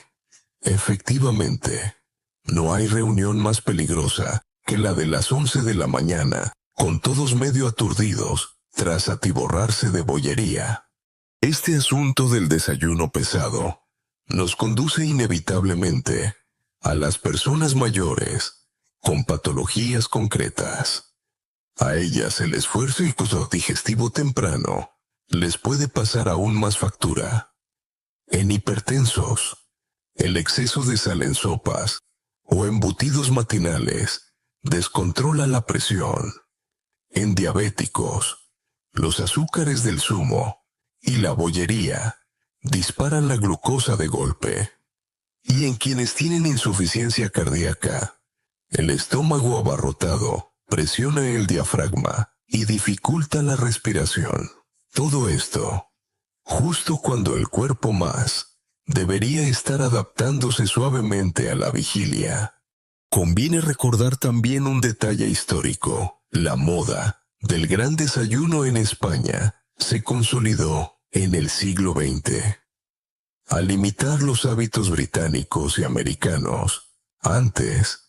Speaker 1: efectivamente, no hay reunión más peligrosa que la de las 11 de la mañana, con todos medio aturdidos, tras atiborrarse de bollería. Este asunto del desayuno pesado nos conduce inevitablemente a las personas mayores con patologías concretas. A ellas el esfuerzo y costo digestivo temprano les puede pasar aún más factura. En hipertensos, el exceso de sal en sopas o embutidos matinales descontrola la presión. En diabéticos, los azúcares del zumo y la bollería disparan la glucosa de golpe. Y en quienes tienen insuficiencia cardíaca, el estómago abarrotado presiona el diafragma y dificulta la respiración. Todo esto, justo cuando el cuerpo más debería estar adaptándose suavemente a la vigilia. Conviene recordar también un detalle histórico. La moda del gran desayuno en España se consolidó en el siglo XX. Al imitar los hábitos británicos y americanos, antes,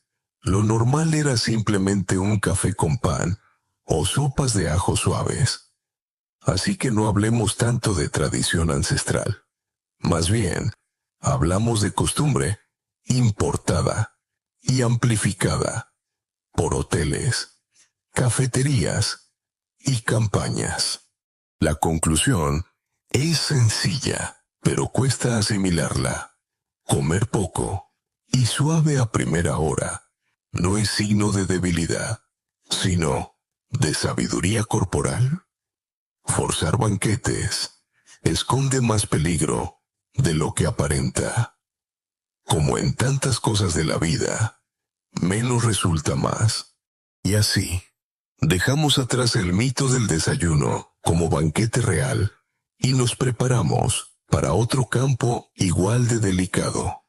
Speaker 1: lo normal era simplemente un café con pan o sopas de ajo suaves. Así que no hablemos tanto de tradición ancestral. Más bien, hablamos de costumbre importada y amplificada por hoteles, cafeterías y campañas. La conclusión es sencilla, pero cuesta asimilarla. Comer poco y suave a primera hora no es signo de debilidad, sino de sabiduría corporal. Forzar banquetes esconde más peligro de lo que aparenta. Como en tantas cosas de la vida, menos resulta más. Y así, dejamos atrás el mito del desayuno como banquete real y nos preparamos para otro campo igual de delicado.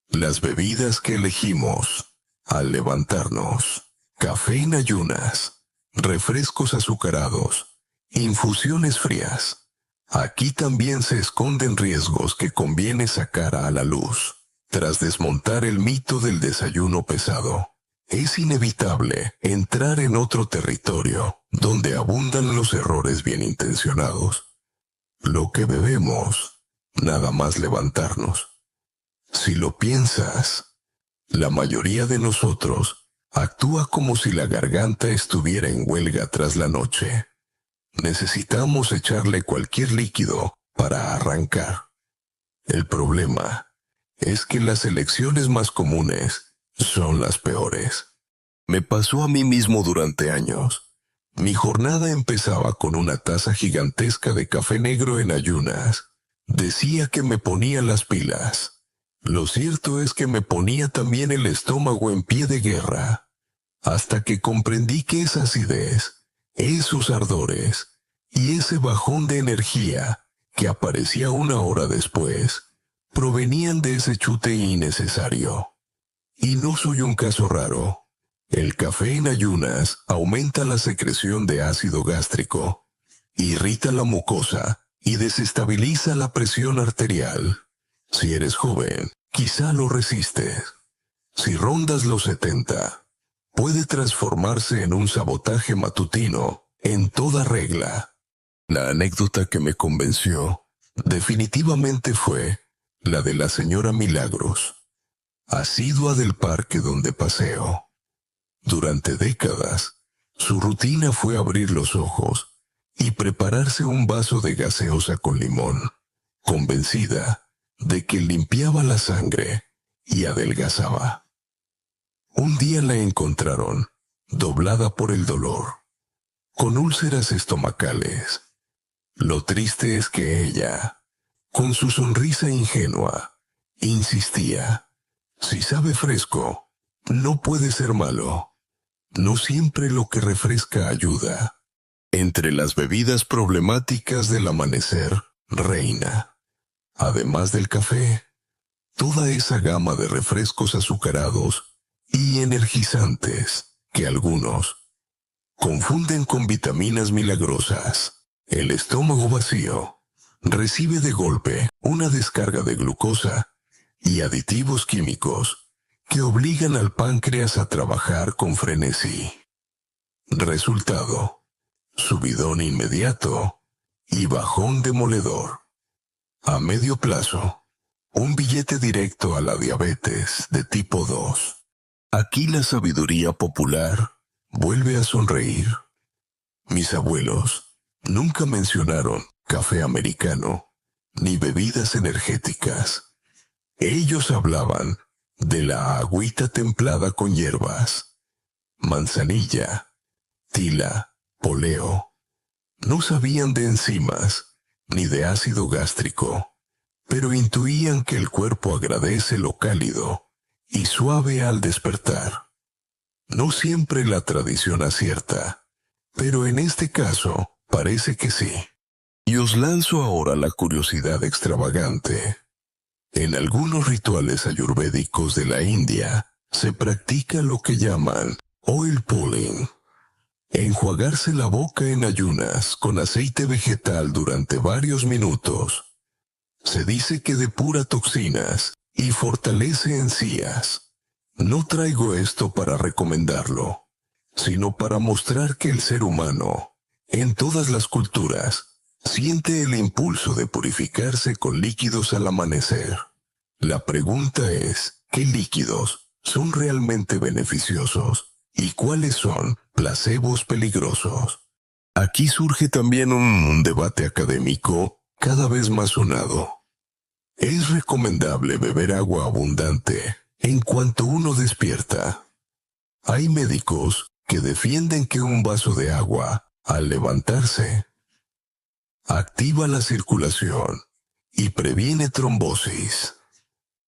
Speaker 1: Las bebidas que elegimos al levantarnos: café en ayunas, refrescos azucarados, infusiones frías. Aquí también se esconden riesgos que conviene sacar a la luz. Tras desmontar el mito del desayuno pesado, es inevitable entrar en otro territorio donde abundan los errores bien intencionados. Lo que bebemos, nada más levantarnos. Si lo piensas, la mayoría de nosotros actúa como si la garganta estuviera en huelga tras la noche. Necesitamos echarle cualquier líquido para arrancar. El problema es que las elecciones más comunes son las peores. Me pasó a mí mismo durante años. Mi jornada empezaba con una taza gigantesca de café negro en ayunas. Decía que me ponía las pilas. Lo cierto es que me ponía también el estómago en pie de guerra, hasta que comprendí que esa acidez, esos ardores y ese bajón de energía que aparecía una hora después, provenían de ese chute innecesario. Y no soy un caso raro. El café en ayunas aumenta la secreción de ácido gástrico, irrita la mucosa y desestabiliza la presión arterial. Si eres joven, quizá lo resistes. Si rondas los 70, puede transformarse en un sabotaje matutino en toda regla. La anécdota que me convenció definitivamente fue la de la señora Milagros, asidua del parque donde paseo. Durante décadas, su rutina fue abrir los ojos y prepararse un vaso de gaseosa con limón, convencida de que limpiaba la sangre y adelgazaba. Un día la encontraron, doblada por el dolor, con úlceras estomacales. Lo triste es que ella, con su sonrisa ingenua, insistía: si sabe fresco, no puede ser malo. No siempre lo que refresca ayuda. Entre las bebidas problemáticas del amanecer reina, además del café, toda esa gama de refrescos azucarados y energizantes que algunos confunden con vitaminas milagrosas. El estómago vacío recibe de golpe una descarga de glucosa y aditivos químicos que obligan al páncreas a trabajar con frenesí. Resultado: subidón inmediato y bajón demoledor. A medio plazo, un billete directo a la diabetes de tipo 2. Aquí la sabiduría popular vuelve a sonreír. Mis abuelos nunca mencionaron café americano ni bebidas energéticas. Ellos hablaban de la agüita templada con hierbas, manzanilla, tila, poleo. No sabían de enzimas ni de ácido gástrico, pero intuían que el cuerpo agradece lo cálido y suave al despertar. No siempre la tradición acierta, pero en este caso parece que sí. Y os lanzo ahora la curiosidad extravagante. En algunos rituales ayurvédicos de la India se practica lo que llaman oil pulling. Enjuagarse la boca en ayunas con aceite vegetal durante varios minutos. Se dice que depura toxinas y fortalece encías. No traigo esto para recomendarlo, sino para mostrar que el ser humano, en todas las culturas, siente el impulso de purificarse con líquidos al amanecer. La pregunta es: ¿qué líquidos son realmente beneficiosos y cuáles son placebos peligrosos? Aquí surge también un debate académico cada vez más sonado. ¿Es recomendable beber agua abundante en cuanto uno despierta? Hay médicos que defienden que un vaso de agua al levantarse activa la circulación y previene trombosis.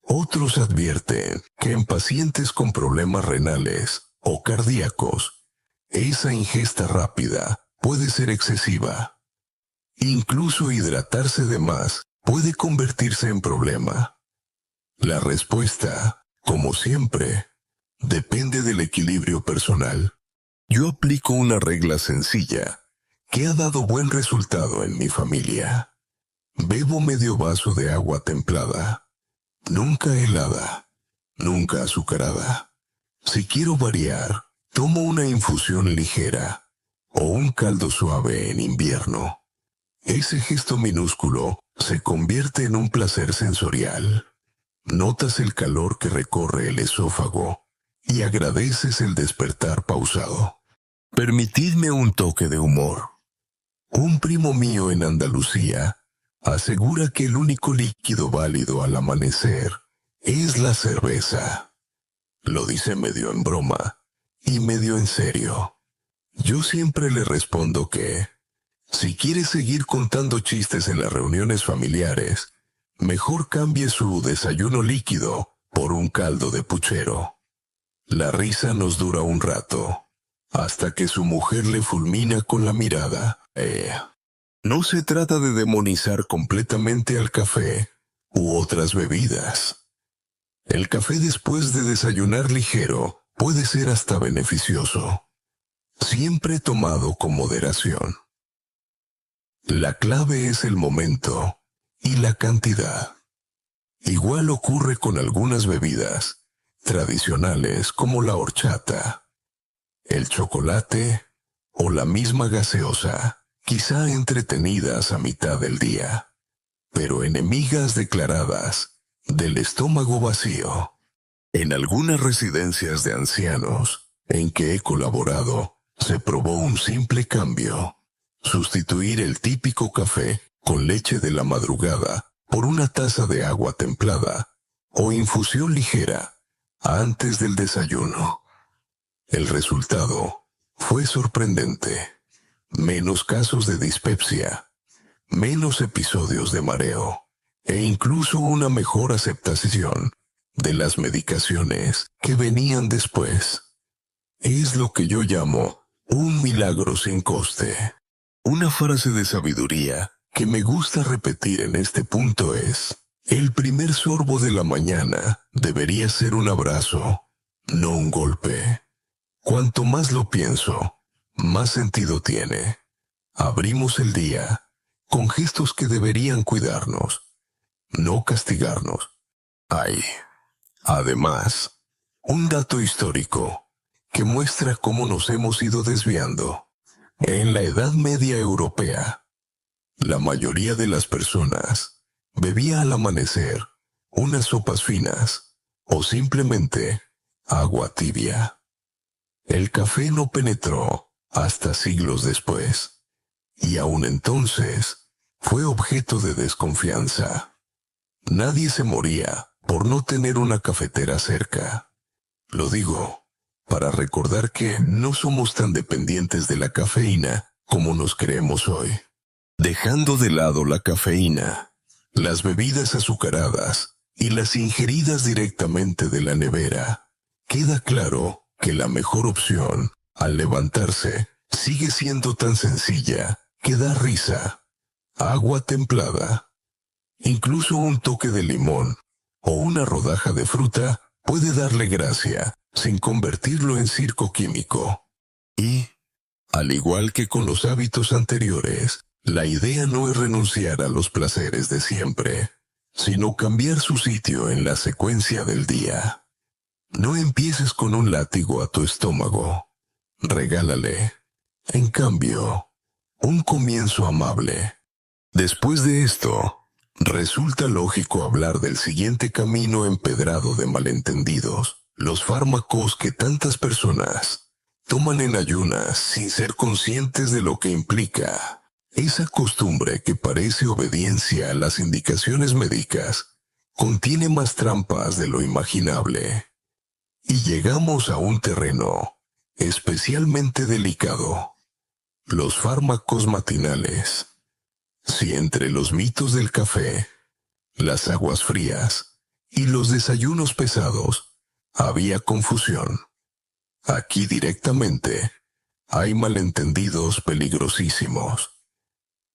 Speaker 1: Otros advierten que en pacientes con problemas renales o cardíacos, esa ingesta rápida puede ser excesiva. Incluso hidratarse de más puede convertirse en problema. La respuesta, como siempre, depende del equilibrio personal. Yo aplico una regla sencilla que ha dado buen resultado en mi familia. Bebo medio vaso de agua templada, nunca helada, nunca azucarada. Si quiero variar, tomo una infusión ligera o un caldo suave en invierno. Ese gesto minúsculo se convierte en un placer sensorial. Notas el calor que recorre el esófago y agradeces el despertar pausado. Permitidme un toque de humor. Un primo mío en Andalucía asegura que el único líquido válido al amanecer es la cerveza. Lo dice medio en broma y medio en serio. Yo siempre le respondo que, si quiere seguir contando chistes en las reuniones familiares, mejor cambie su desayuno líquido por un caldo de puchero. La risa nos dura un rato, hasta que su mujer le fulmina con la mirada. No se trata de demonizar completamente al café u otras bebidas. El café después de desayunar ligero puede ser hasta beneficioso, siempre tomado con moderación. La clave es el momento y la cantidad. Igual ocurre con algunas bebidas tradicionales como la horchata, el chocolate o la misma gaseosa, quizá entretenidas a mitad del día, pero enemigas declaradas del estómago vacío. En algunas residencias de ancianos en que he colaborado, se probó un simple cambio: sustituir el típico café con leche de la madrugada por una taza de agua templada o infusión ligera antes del desayuno. El resultado fue sorprendente. Menos casos de dispepsia, menos episodios de mareo e incluso una mejor aceptación de las medicaciones que venían después. Es lo que yo llamo un milagro sin coste. Una frase de sabiduría que me gusta repetir en este punto es: el primer sorbo de la mañana debería ser un abrazo, no un golpe. Cuanto más lo pienso, más sentido tiene. Abrimos el día con gestos que deberían cuidarnos, no castigarnos. Hay, además, un dato histórico que muestra cómo nos hemos ido desviando. En la Edad Media europea, la mayoría de las personas bebía al amanecer unas sopas finas o simplemente agua tibia. El café no penetró hasta siglos después, y aún entonces fue objeto de desconfianza. Nadie se moría por no tener una cafetera cerca. Lo digo para recordar que no somos tan dependientes de la cafeína como nos creemos hoy. Dejando de lado la cafeína, las bebidas azucaradas y las ingeridas directamente de la nevera, queda claro que la mejor opción al levantarse sigue siendo tan sencilla que da risa: agua templada. Incluso un toque de limón o una rodaja de fruta puede darle gracia sin convertirlo en circo químico. Y, al igual que con los hábitos anteriores, la idea no es renunciar a los placeres de siempre, sino cambiar su sitio en la secuencia del día. No empieces con un látigo a tu estómago. Regálale, en cambio, un comienzo amable. Después de esto, resulta lógico hablar del siguiente camino empedrado de malentendidos: los fármacos que tantas personas toman en ayunas sin ser conscientes de lo que implica. Esa costumbre que parece obediencia a las indicaciones médicas contiene más trampas de lo imaginable. Y llegamos a un terreno especialmente delicado: los fármacos matinales. Si entre los mitos del café, las aguas frías y los desayunos pesados había confusión, aquí directamente hay malentendidos peligrosísimos.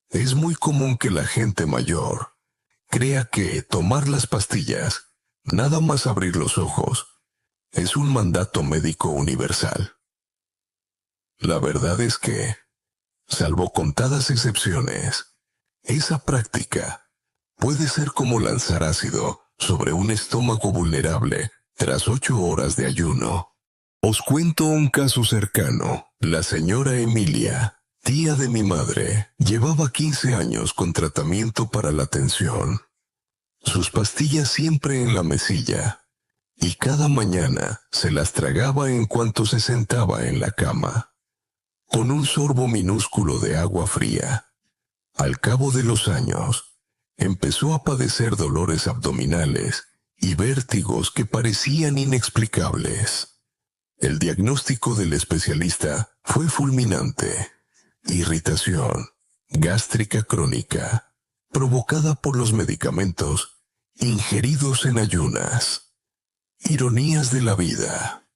Speaker 1: Es muy común que la gente mayor crea que tomar las pastillas, nada más abrir los ojos, es un mandato médico universal. La verdad es que, salvo contadas excepciones, esa práctica puede ser como lanzar ácido sobre un estómago vulnerable tras 8 horas de ayuno. Os cuento un caso cercano. La señora Emilia, tía de mi madre, llevaba 15 años con tratamiento para la tensión. Sus pastillas siempre en la mesilla, y cada mañana se las tragaba en cuanto se sentaba en la cama, con un sorbo minúsculo de agua fría. Al cabo de los años, empezó a padecer dolores abdominales y vértigos que parecían inexplicables. El diagnóstico del especialista fue fulminante: irritación gástrica crónica, provocada por los medicamentos ingeridos en ayunas. Ironías de la vida.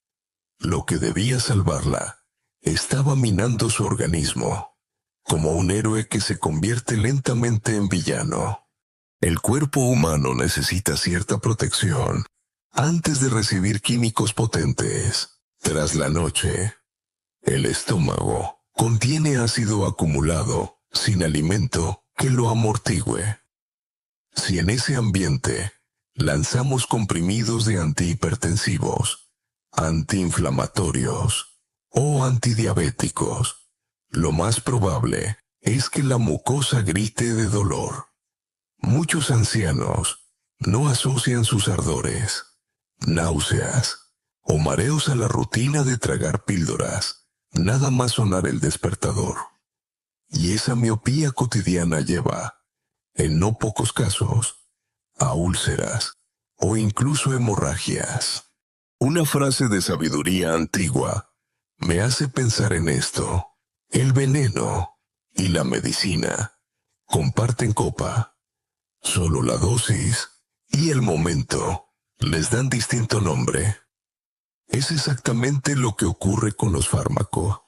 Speaker 1: Lo que debía salvarla estaba minando su organismo, como un héroe que se convierte lentamente en villano. El cuerpo humano necesita cierta protección antes de recibir químicos potentes. Tras la noche, el estómago contiene ácido acumulado sin alimento que lo amortigüe. Si en ese ambiente lanzamos comprimidos de antihipertensivos, antiinflamatorios o antidiabéticos, lo más probable es que la mucosa grite de dolor. Muchos ancianos no asocian sus ardores, náuseas o mareos a la rutina de tragar píldoras, nada más sonar el despertador. Y esa miopía cotidiana lleva, en no pocos casos, a úlceras o incluso hemorragias. Una frase de sabiduría antigua me hace pensar en esto: el veneno y la medicina comparten copa. Solo la dosis y el momento les dan distinto nombre. Es exactamente lo que ocurre con los fármacos.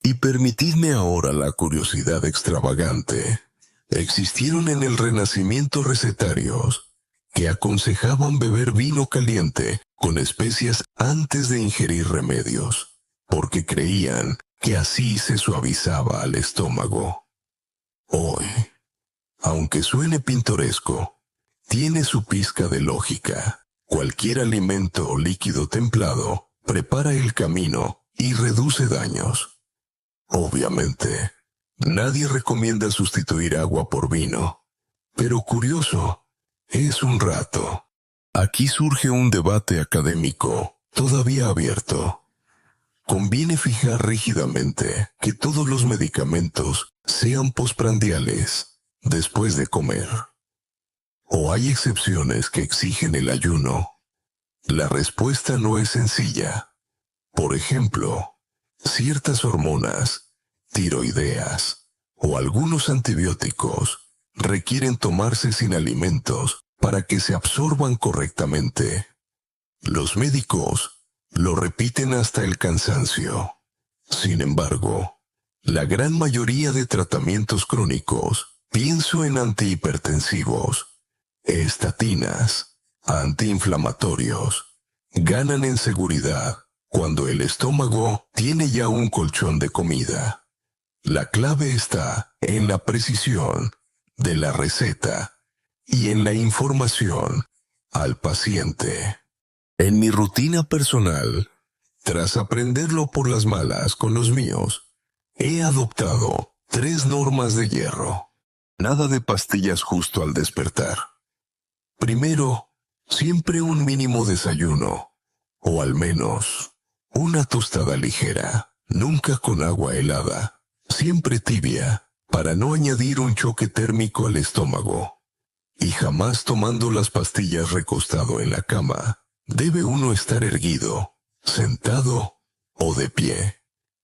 Speaker 1: Y permitidme ahora la curiosidad extravagante. Existieron en el Renacimiento recetarios que aconsejaban beber vino caliente con especias antes de ingerir remedios, porque creían que así se suavizaba al estómago. Hoy, aunque suene pintoresco, tiene su pizca de lógica. Cualquier alimento o líquido templado prepara el camino y reduce daños. Obviamente, nadie recomienda sustituir agua por vino, pero curioso, es un rato. Aquí surge un debate académico todavía abierto. ¿Conviene fijar rígidamente que todos los medicamentos sean postprandiales después de comer? ¿O hay excepciones que exigen el ayuno? La respuesta no es sencilla. Por ejemplo, ciertas hormonas, tiroideas o algunos antibióticos requieren tomarse sin alimentos para que se absorban correctamente. Los médicos lo repiten hasta el cansancio. Sin embargo, la gran mayoría de tratamientos crónicos, pienso en antihipertensivos, estatinas, antiinflamatorios, ganan en seguridad cuando el estómago tiene ya un colchón de comida. La clave está en la precisión de la receta y en la información al paciente. En mi rutina personal, tras aprenderlo por las malas con los míos, he adoptado 3 normas de hierro. Nada de pastillas justo al despertar. Primero, siempre un mínimo desayuno, o al menos una tostada ligera, nunca con agua helada, siempre tibia, para no añadir un choque térmico al estómago. Y jamás tomando las pastillas recostado en la cama. Debe uno estar erguido, sentado o de pie,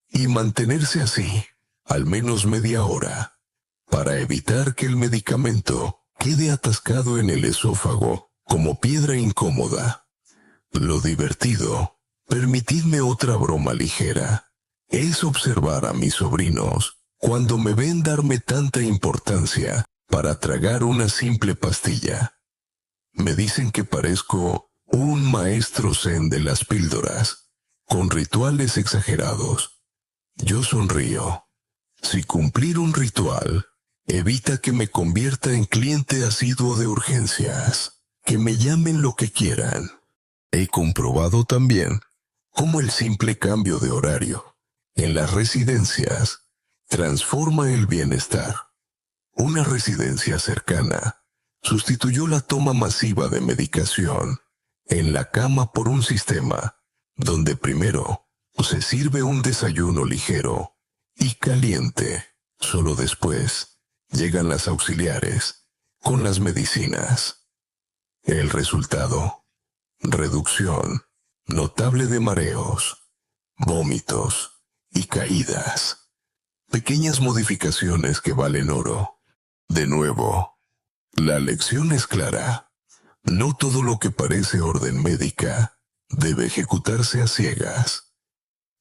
Speaker 1: y mantenerse así, al menos media hora. para evitar que el medicamento quede atascado en el esófago como piedra incómoda. Lo divertido, permitidme otra broma ligera, es observar a mis sobrinos cuando me ven darme tanta importancia para tragar una simple pastilla. Me dicen que parezco un maestro zen de las píldoras, con rituales exagerados. Yo sonrío. Si cumplir un ritual evita que me convierta en cliente asiduo de urgencias, que me llamen lo que quieran. He comprobado también cómo el simple cambio de horario en las residencias transforma el bienestar. Una residencia cercana sustituyó la toma masiva de medicación en la cama por un sistema donde primero se sirve un desayuno ligero y caliente. Solo después llegan las auxiliares con las medicinas. El resultado: reducción notable de mareos, vómitos y caídas. Pequeñas modificaciones que valen oro. De nuevo, la lección es clara. No todo lo que parece orden médica debe ejecutarse a ciegas.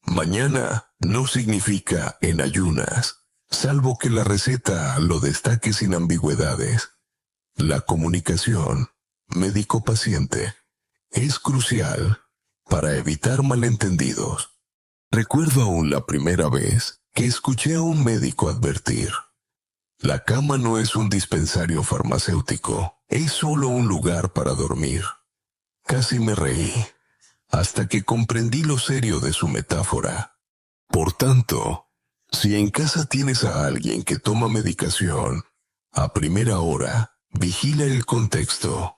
Speaker 1: Mañana no significa en ayunas, salvo que la receta lo destaque sin ambigüedades. La comunicación médico-paciente es crucial para evitar malentendidos. Recuerdo aún la primera vez que escuché a un médico advertir: la cama no es un dispensario farmacéutico, es solo un lugar para dormir. Casi me reí, hasta que comprendí lo serio de su metáfora. Por tanto, si en casa tienes a alguien que toma medicación, a primera hora, vigila el contexto.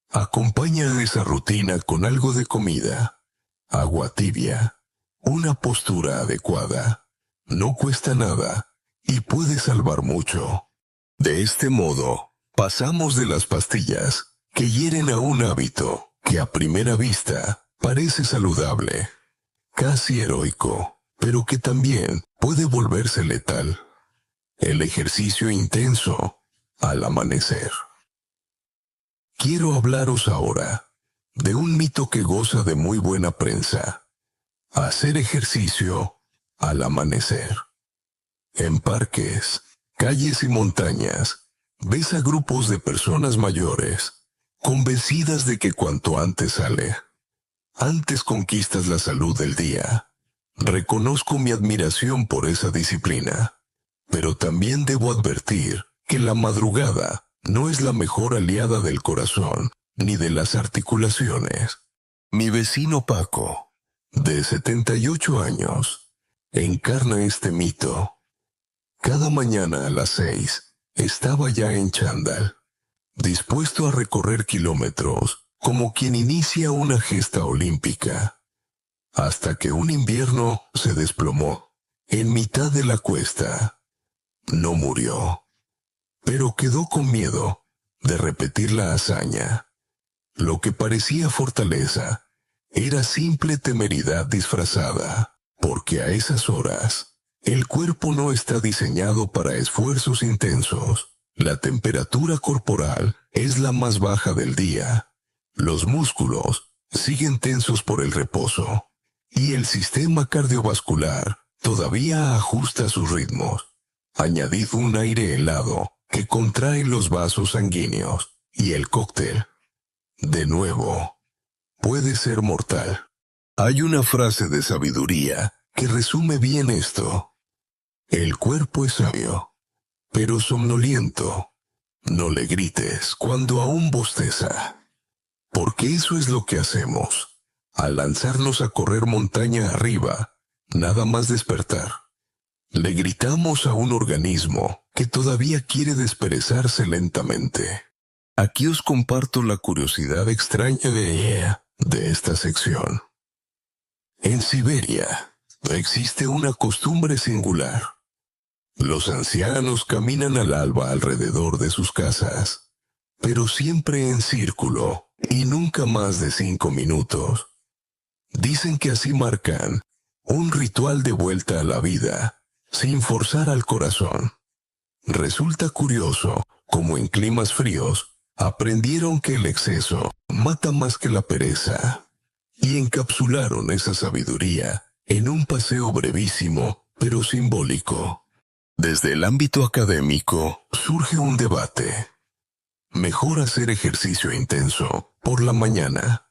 Speaker 1: Acompaña esa rutina con algo de comida, agua tibia, una postura adecuada. No cuesta nada y puede salvar mucho. De este modo, pasamos de las pastillas que hieren a un hábito que a primera vista parece saludable, casi heroico, pero que también puede volverse letal. El ejercicio intenso al amanecer. Quiero hablaros ahora de un mito que goza de muy buena prensa: hacer ejercicio al amanecer. En parques, calles y montañas, ves a grupos de personas mayores, convencidas de que cuanto antes sale, antes conquistas la salud del día. Reconozco mi admiración por esa disciplina, pero también debo advertir que la madrugada no es la mejor aliada del corazón ni de las articulaciones. Mi vecino Paco, de 78 años, encarna este mito. Cada mañana a las 6 estaba ya en chándal, dispuesto a recorrer kilómetros como quien inicia una gesta olímpica, hasta que un invierno se desplomó en mitad de la cuesta. No murió, pero quedó con miedo de repetir la hazaña. Lo que parecía fortaleza era simple temeridad disfrazada, porque a esas horas el cuerpo no está diseñado para esfuerzos intensos. La temperatura corporal es la más baja del día. Los músculos siguen tensos por el reposo, y el sistema cardiovascular todavía ajusta sus ritmos. Añadid un aire helado que contrae los vasos sanguíneos, y el cóctel, de nuevo, puede ser mortal. Hay una frase de sabiduría que resume bien esto: el cuerpo es sabio, pero somnoliento. No le grites cuando aún bosteza, porque eso es lo que hacemos al lanzarnos a correr montaña arriba, nada más despertar. Le gritamos a un organismo que todavía quiere desperezarse lentamente. Aquí os comparto la curiosidad extraña de esta sección. En Siberia existe una costumbre singular. Los ancianos caminan al alba alrededor de sus casas, pero siempre en círculo y nunca más de 5 minutos. Dicen que así marcan un ritual de vuelta a la vida, sin forzar al corazón. Resulta curioso cómo en climas fríos aprendieron que el exceso mata más que la pereza y encapsularon esa sabiduría en un paseo brevísimo pero simbólico. Desde el ámbito académico surge un debate. ¿Mejor hacer ejercicio intenso por la mañana,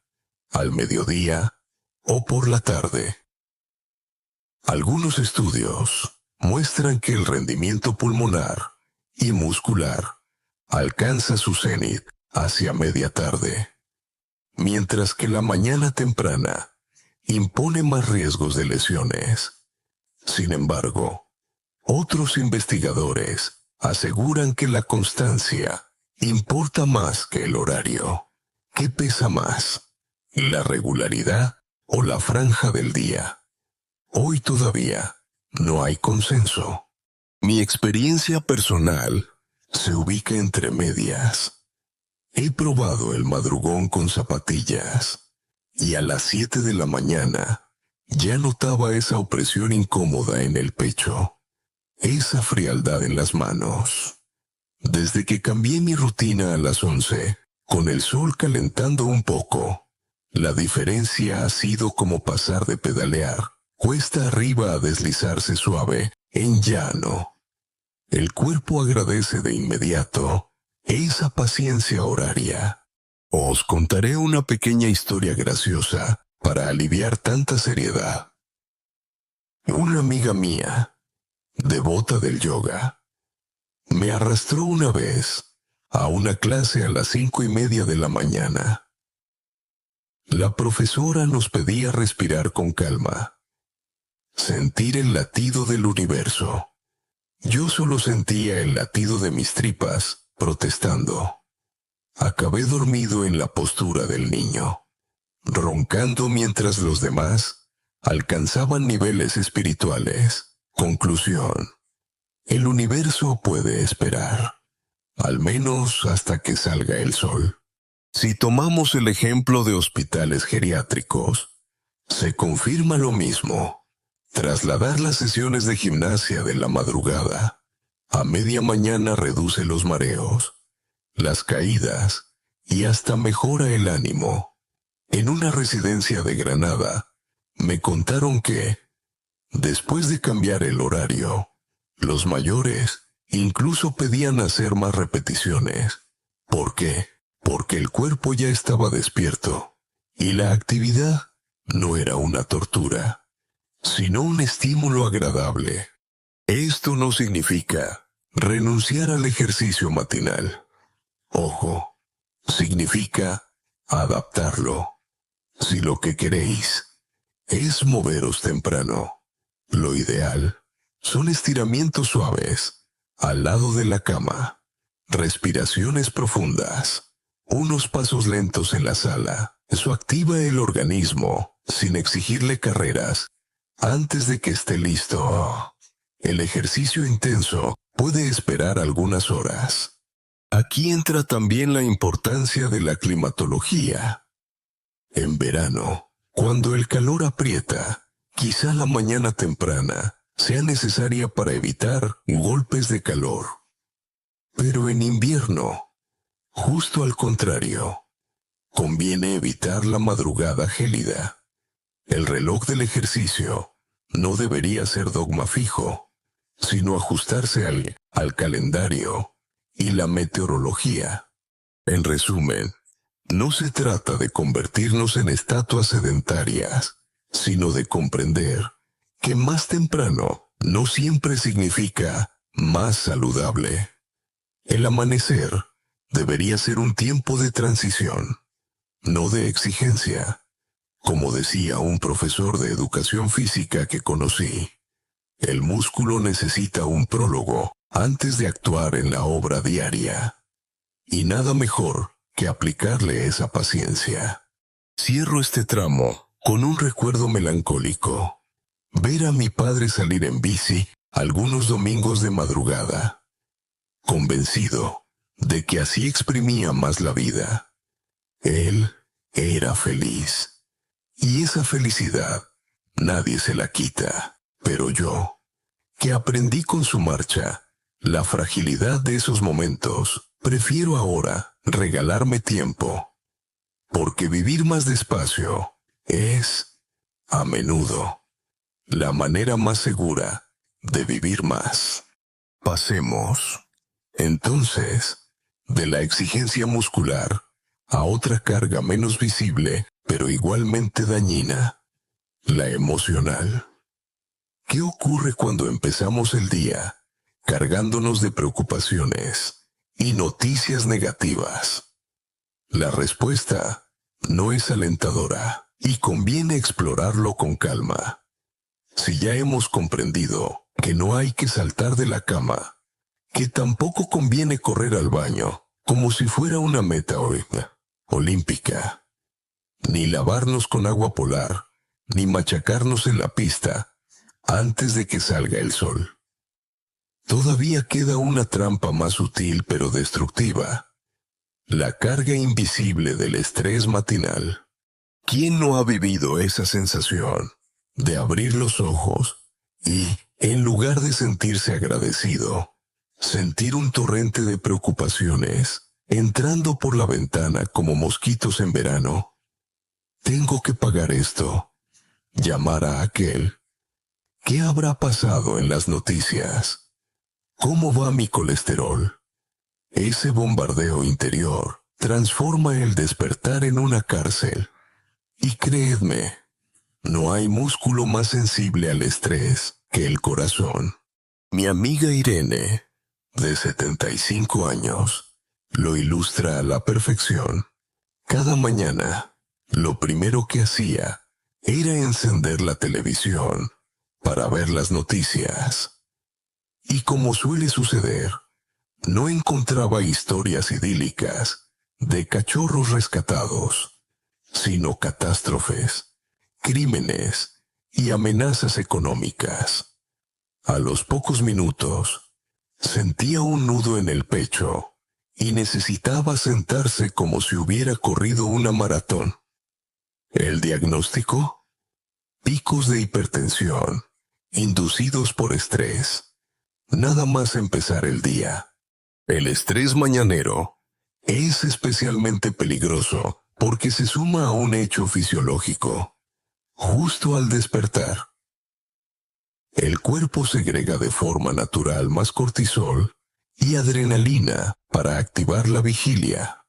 Speaker 1: al mediodía o por la tarde? Algunos estudios muestran que el rendimiento pulmonar y muscular alcanza su cenit hacia media tarde, mientras que la mañana temprana impone más riesgos de lesiones. Sin embargo, otros investigadores aseguran que la constancia importa más que el horario. ¿Qué pesa más, la regularidad o la franja del día? Hoy todavía no hay consenso. Mi experiencia personal se ubica entre medias. He probado el madrugón con zapatillas y a las 7 de la mañana ya notaba esa opresión incómoda en el pecho, esa frialdad en las manos. Desde que cambié mi rutina a las 11, con el sol calentando un poco, la diferencia ha sido como pasar de pedalear cuesta arriba a deslizarse suave en llano. El cuerpo agradece de inmediato esa paciencia horaria. Os contaré una pequeña historia graciosa para aliviar tanta seriedad. Una amiga mía, devota del yoga, me arrastró una vez a una clase a las 5:30 de la mañana. La profesora nos pedía respirar con calma, sentir el latido del universo. Yo solo sentía el latido de mis tripas, protestando. Acabé dormido en la postura del niño, roncando mientras los demás alcanzaban niveles espirituales. Conclusión: el universo puede esperar, al menos hasta que salga el sol. Si tomamos el ejemplo de hospitales geriátricos, se confirma lo mismo. Trasladar las sesiones de gimnasia de la madrugada a media mañana reduce los mareos, las caídas y hasta mejora el ánimo. En una residencia de Granada, me contaron que, después de cambiar el horario, los mayores incluso pedían hacer más repeticiones. ¿Por qué? Porque el cuerpo ya estaba despierto y la actividad no era una tortura, sino un estímulo agradable. Esto no significa renunciar al ejercicio matinal. Ojo, significa adaptarlo. Si lo que queréis es moveros temprano, lo ideal son estiramientos suaves al lado de la cama, respiraciones profundas, unos pasos lentos en la sala. Eso activa el organismo sin exigirle carreras antes de que esté listo. El ejercicio intenso puede esperar algunas horas. Aquí entra también la importancia de la climatología. En verano, cuando el calor aprieta, quizá la mañana temprana sea necesaria para evitar golpes de calor. Pero en invierno, justo al contrario, conviene evitar la madrugada gélida. El reloj del ejercicio no debería ser dogma fijo, sino ajustarse al calendario y la meteorología. En resumen, no se trata de convertirnos en estatuas sedentarias, sino de comprender que más temprano no siempre significa más saludable. El amanecer debería ser un tiempo de transición, no de exigencia. Como decía un profesor de educación física que conocí, el músculo necesita un prólogo antes de actuar en la obra diaria. Y nada mejor que aplicarle esa paciencia. Cierro este tramo con un recuerdo melancólico. Ver a mi padre salir en bici algunos domingos de madrugada, convencido de que así exprimía más la vida. Él era feliz. Y esa felicidad nadie se la quita. Pero yo, que aprendí con su marcha, la fragilidad de esos momentos, prefiero ahora regalarme tiempo, porque vivir más despacio es, a menudo, la manera más segura de vivir más. Pasemos, entonces, de la exigencia muscular a otra carga menos visible, pero igualmente dañina, la emocional. ¿Qué ocurre cuando empezamos el día cargándonos de preocupaciones y noticias negativas? La respuesta no es alentadora y conviene explorarlo con calma. Si ya hemos comprendido que no hay que saltar de la cama, que tampoco conviene correr al baño como si fuera una meta olímpica, ni lavarnos con agua polar, ni machacarnos en la pista antes de que salga el sol. Todavía queda una trampa más sutil pero destructiva: la carga invisible del estrés matinal. ¿Quién no ha vivido esa sensación de abrir los ojos y, en lugar de sentirse agradecido, sentir un torrente de preocupaciones entrando por la ventana como mosquitos en verano? Tengo que pagar esto, llamar a aquel. ¿Qué habrá pasado en las noticias? ¿Cómo va mi colesterol? Ese bombardeo interior transforma el despertar en una cárcel. Y creedme, no hay músculo más sensible al estrés que el corazón. Mi amiga Irene, de 75 años, lo ilustra a la perfección. Cada mañana, lo primero que hacía era encender la televisión para ver las noticias. Y como suele suceder, no encontraba historias idílicas de cachorros rescatados, sino catástrofes, crímenes y amenazas económicas. A los pocos minutos, sentía un nudo en el pecho y necesitaba sentarse como si hubiera corrido una maratón. ¿El diagnóstico? Picos de hipertensión, inducidos por estrés. Nada más empezar el día. El estrés mañanero es especialmente peligroso porque se suma a un hecho fisiológico. Justo al despertar, el cuerpo segrega de forma natural más cortisol y adrenalina para activar la vigilia.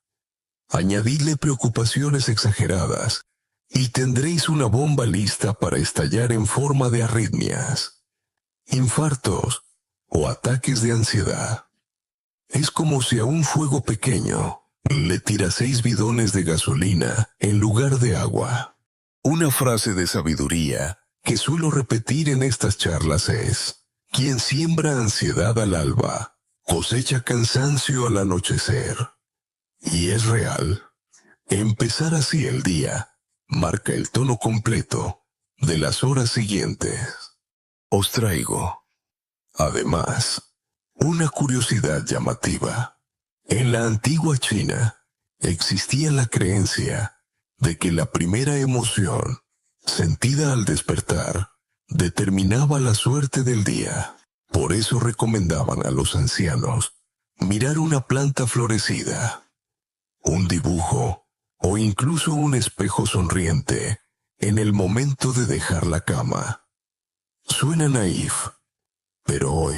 Speaker 1: Añadidle preocupaciones exageradas y tendréis una bomba lista para estallar en forma de arritmias, infartos o ataques de ansiedad. Es como si a un fuego pequeño le tiras 6 bidones de gasolina en lugar de agua. Una frase de sabiduría que suelo repetir en estas charlas es: quien siembra ansiedad al alba, cosecha cansancio al anochecer. Y es real. Empezar así el día marca el tono completo de las horas siguientes. Os traigo, además, una curiosidad llamativa. En la antigua China existía la creencia de que la primera emoción, sentida al despertar, determinaba la suerte del día. Por eso recomendaban a los ancianos mirar una planta florecida, un dibujo o incluso un espejo sonriente en el momento de dejar la cama. Suena naif, pero hoy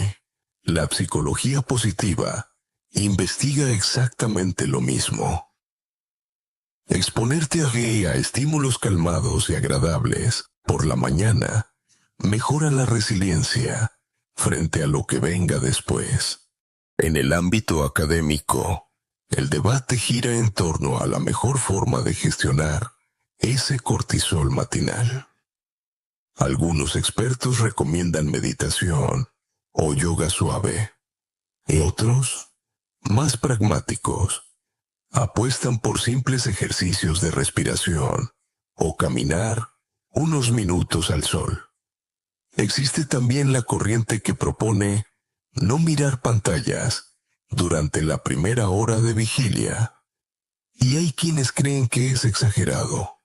Speaker 1: la psicología positiva investiga exactamente lo mismo. Exponerte a estímulos calmados y agradables por la mañana mejora la resiliencia frente a lo que venga después. En el ámbito académico, el debate gira en torno a la mejor forma de gestionar ese cortisol matinal. Algunos expertos recomiendan meditación o yoga suave. Otros, más pragmáticos, apuestan por simples ejercicios de respiración o caminar unos minutos al sol. Existe también la corriente que propone no mirar pantallas durante la primera hora de vigilia. Y hay quienes creen que es exagerado.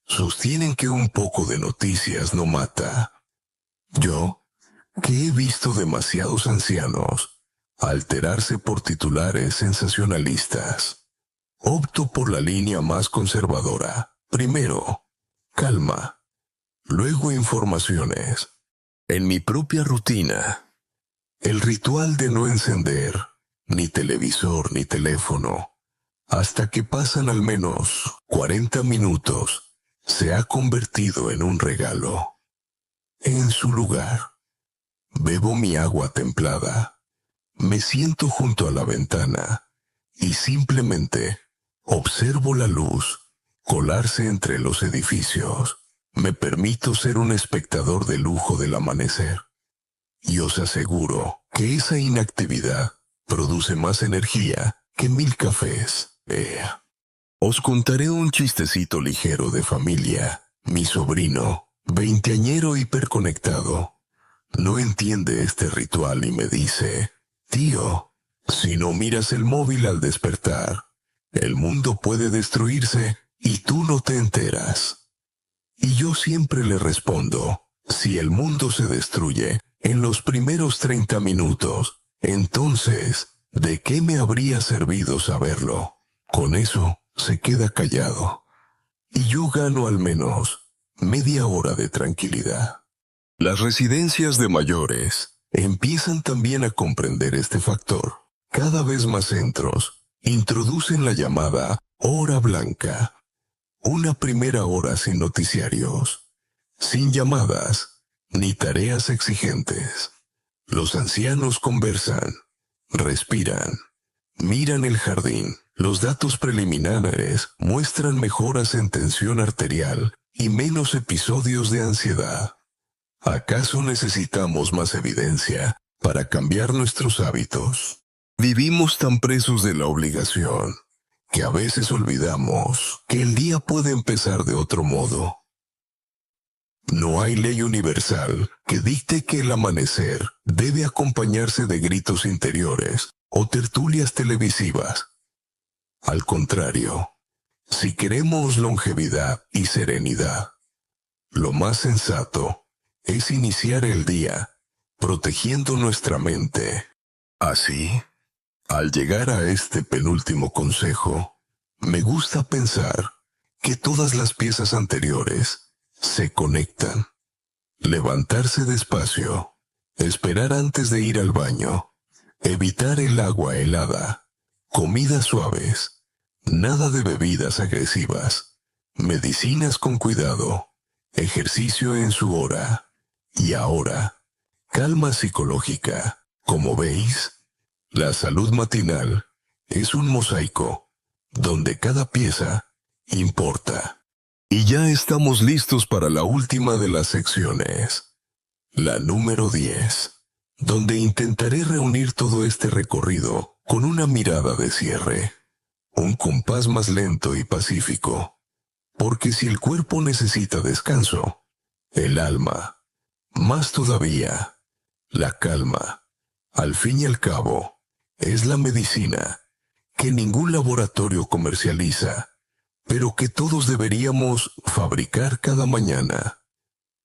Speaker 1: Sostienen que un poco de noticias no mata. Yo, que he visto demasiados ancianos alterarse por titulares sensacionalistas. Opto por la línea más conservadora. Primero, calma. Luego informaciones. En mi propia rutina, el ritual de no encender ni televisor ni teléfono hasta que pasan al menos 40 minutos se ha convertido en un regalo. En su lugar, bebo mi agua templada, me siento junto a la ventana y simplemente observo la luz colarse entre los edificios. Me permito ser un espectador de lujo del amanecer. Y os aseguro que esa inactividad produce más energía que 1000 cafés. Os contaré un chistecito ligero de familia. Mi sobrino, veinteañero hiperconectado, no entiende este ritual y me dice: tío, si no miras el móvil al despertar, el mundo puede destruirse y tú no te enteras. Y yo siempre le respondo: si el mundo se destruye en los primeros 30 minutos, entonces, ¿de qué me habría servido saberlo? Con eso se queda callado. Y yo gano al menos media hora de tranquilidad. Las residencias de mayores empiezan también a comprender este factor. Cada vez más centros introducen la llamada hora blanca. Una primera hora sin noticiarios, sin llamadas, ni tareas exigentes. Los ancianos conversan, respiran, miran el jardín. Los datos preliminares muestran mejoras en tensión arterial y menos episodios de ansiedad. ¿Acaso necesitamos más evidencia para cambiar nuestros hábitos? Vivimos tan presos de la obligación que a veces olvidamos que el día puede empezar de otro modo. No hay ley universal que dicte que el amanecer debe acompañarse de gritos interiores o tertulias televisivas. Al contrario, si queremos longevidad y serenidad, lo más sensato es iniciar el día protegiendo nuestra mente. Así, al llegar a este penúltimo consejo, me gusta pensar que todas las piezas anteriores se conectan. Levantarse despacio, esperar antes de ir al baño, evitar el agua helada, comidas suaves, nada de bebidas agresivas, medicinas con cuidado, ejercicio en su hora. Y ahora, calma psicológica. Como veis, la salud matinal es un mosaico donde cada pieza importa. Y ya estamos listos para la última de las secciones, la número 10, donde intentaré reunir todo este recorrido con una mirada de cierre, un compás más lento y pacífico. Porque si el cuerpo necesita descanso, el alma, más todavía, la calma, al fin y al cabo, es la medicina que ningún laboratorio comercializa, pero que todos deberíamos fabricar cada mañana.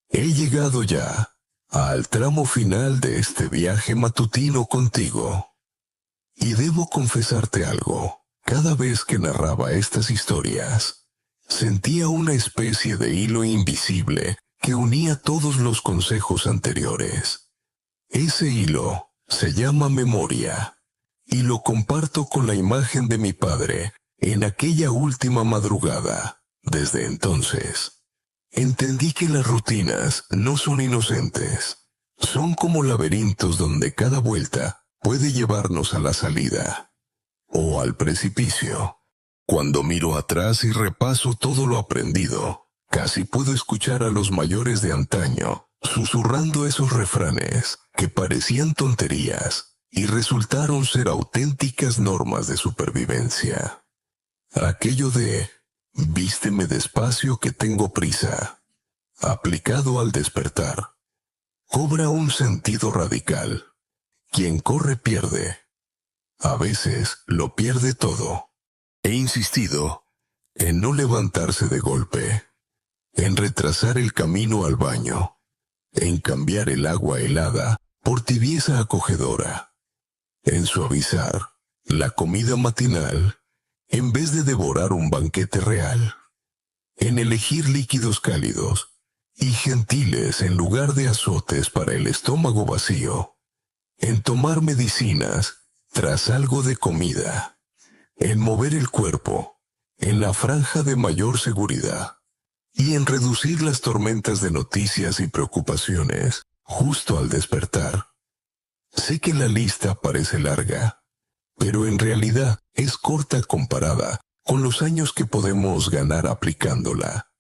Speaker 1: He llegado ya al tramo final de este viaje matutino contigo. Y debo confesarte algo. Cada vez que narraba estas historias, sentía una especie de hilo invisible que unía todos los consejos anteriores. Ese hilo se llama memoria, y lo comparto con la imagen de mi padre en aquella última madrugada. Desde entonces, entendí que las rutinas no son inocentes. Son como laberintos donde cada vuelta puede llevarnos a la salida o al precipicio. Cuando miro atrás y repaso todo lo aprendido, casi puedo escuchar a los mayores de antaño susurrando esos refranes que parecían tonterías y resultaron ser auténticas normas de supervivencia. Aquello de «vísteme despacio que tengo prisa», aplicado al despertar, cobra un sentido radical. Quien corre pierde. A veces lo pierde todo. He insistido en no levantarse de golpe, en retrasar el camino al baño, en cambiar el agua helada por tibieza acogedora. en suavizar la comida matinal en vez de devorar un banquete real, en elegir líquidos cálidos y gentiles en lugar de azotes para el estómago vacío, en tomar medicinas tras algo de comida, en mover el cuerpo en la franja de mayor seguridad y en reducir las tormentas de noticias y preocupaciones justo al despertar. Sé que la lista parece larga, pero en realidad es corta comparada con los años que podemos ganar aplicándola.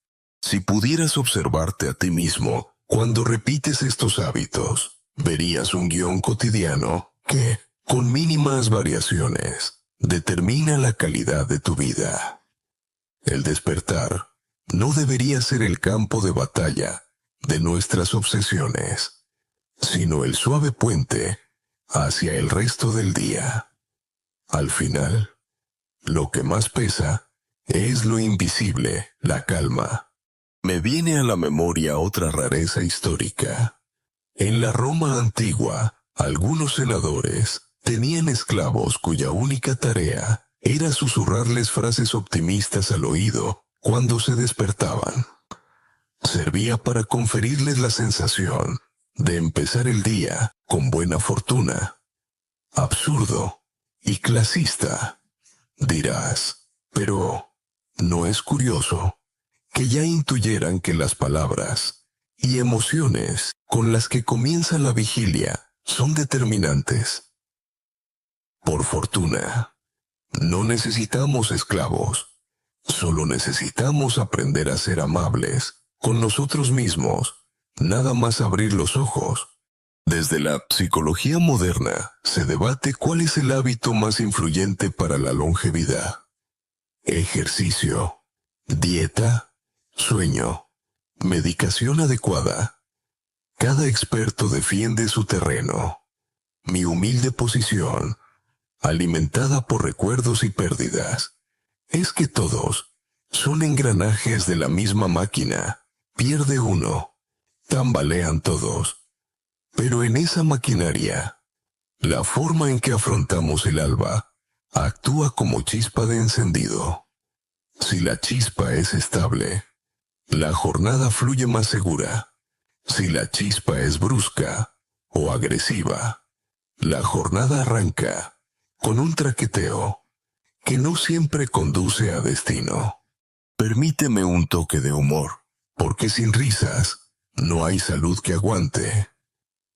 Speaker 1: Si pudieras observarte a ti mismo cuando repites estos hábitos, verías un guión cotidiano que, con mínimas variaciones, determina la calidad de tu vida. El despertar no debería ser el campo de batalla de nuestras obsesiones, sino el suave puente hacia el resto del día. Al final, lo que más pesa es lo invisible, la calma. Me viene a la memoria otra rareza histórica. En la Roma antigua, algunos senadores tenían esclavos cuya única tarea era susurrarles frases optimistas al oído cuando se despertaban. Servía para conferirles la sensación de empezar el día con buena fortuna. Absurdo y clasista, dirás, pero ¿no es curioso que ya intuyeran que las palabras y emociones con las que comienza la vigilia son determinantes? Por fortuna, no necesitamos esclavos, solo necesitamos aprender a ser amables con nosotros mismos, nada más abrir los ojos. Desde la psicología moderna se debate cuál es el hábito más influyente para la longevidad. Ejercicio, dieta, sueño, medicación adecuada. Cada experto defiende su terreno. Mi humilde posición, alimentada por recuerdos y pérdidas, es que todos son engranajes de la misma máquina. Pierde uno, tambalean todos. Pero en esa maquinaria, la forma en que afrontamos el alba actúa como chispa de encendido. Si la chispa es estable, la jornada fluye más segura. Si la chispa es brusca o agresiva, la jornada arranca con un traqueteo que no siempre conduce a destino. Permíteme un toque de humor, porque sin risas no hay salud que aguante.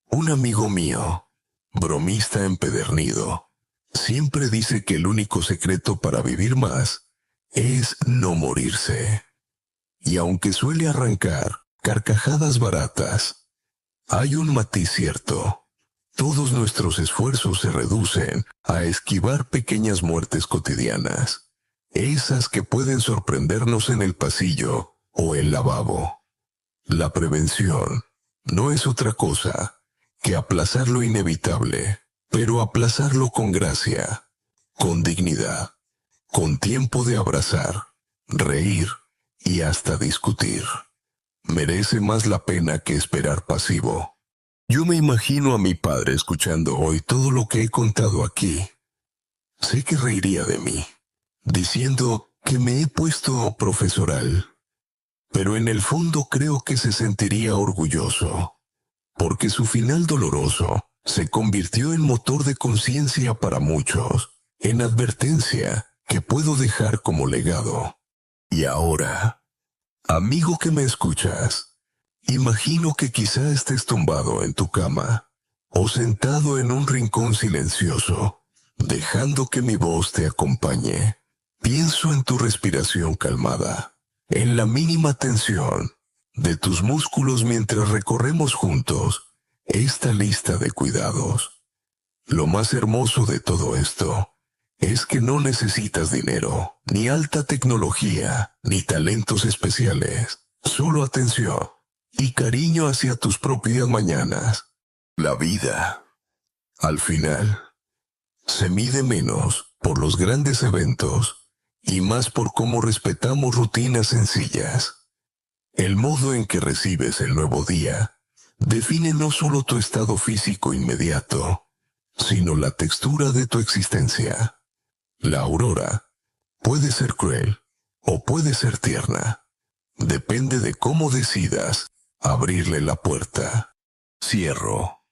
Speaker 1: Un amigo mío, bromista empedernido, siempre dice que el único secreto para vivir más es no morirse. Y aunque suele arrancar carcajadas baratas, hay un matiz cierto. Todos nuestros esfuerzos se reducen a esquivar pequeñas muertes cotidianas, esas que pueden sorprendernos en el pasillo o el lavabo. La prevención no es otra cosa que aplazar lo inevitable, pero aplazarlo con gracia, con dignidad, con tiempo de abrazar, reír y hasta discutir. Merece más la pena que esperar pasivo. Yo me imagino a mi padre escuchando hoy todo lo que he contado aquí. Sé que reiría de mí, diciendo que me he puesto profesoral, pero en el fondo creo que se sentiría orgulloso, porque su final doloroso se convirtió en motor de conciencia para muchos, en advertencia que puedo dejar como legado. Y ahora, amigo que me escuchas, imagino que quizá estés tumbado en tu cama, o sentado en un rincón silencioso, dejando que mi voz te acompañe. Pienso en tu respiración calmada, en la mínima tensión de tus músculos mientras recorremos juntos esta lista de cuidados. Lo más hermoso de todo esto es que no necesitas dinero, ni alta tecnología, ni talentos especiales, solo atención y cariño hacia tus propias mañanas. La vida, al final, se mide menos por los grandes eventos y más por cómo respetamos rutinas sencillas. El modo en que recibes el nuevo día define no solo tu estado físico inmediato, sino la textura de tu existencia. La aurora puede ser cruel o puede ser tierna. Depende de cómo decidas abrirle la puerta. Cierro,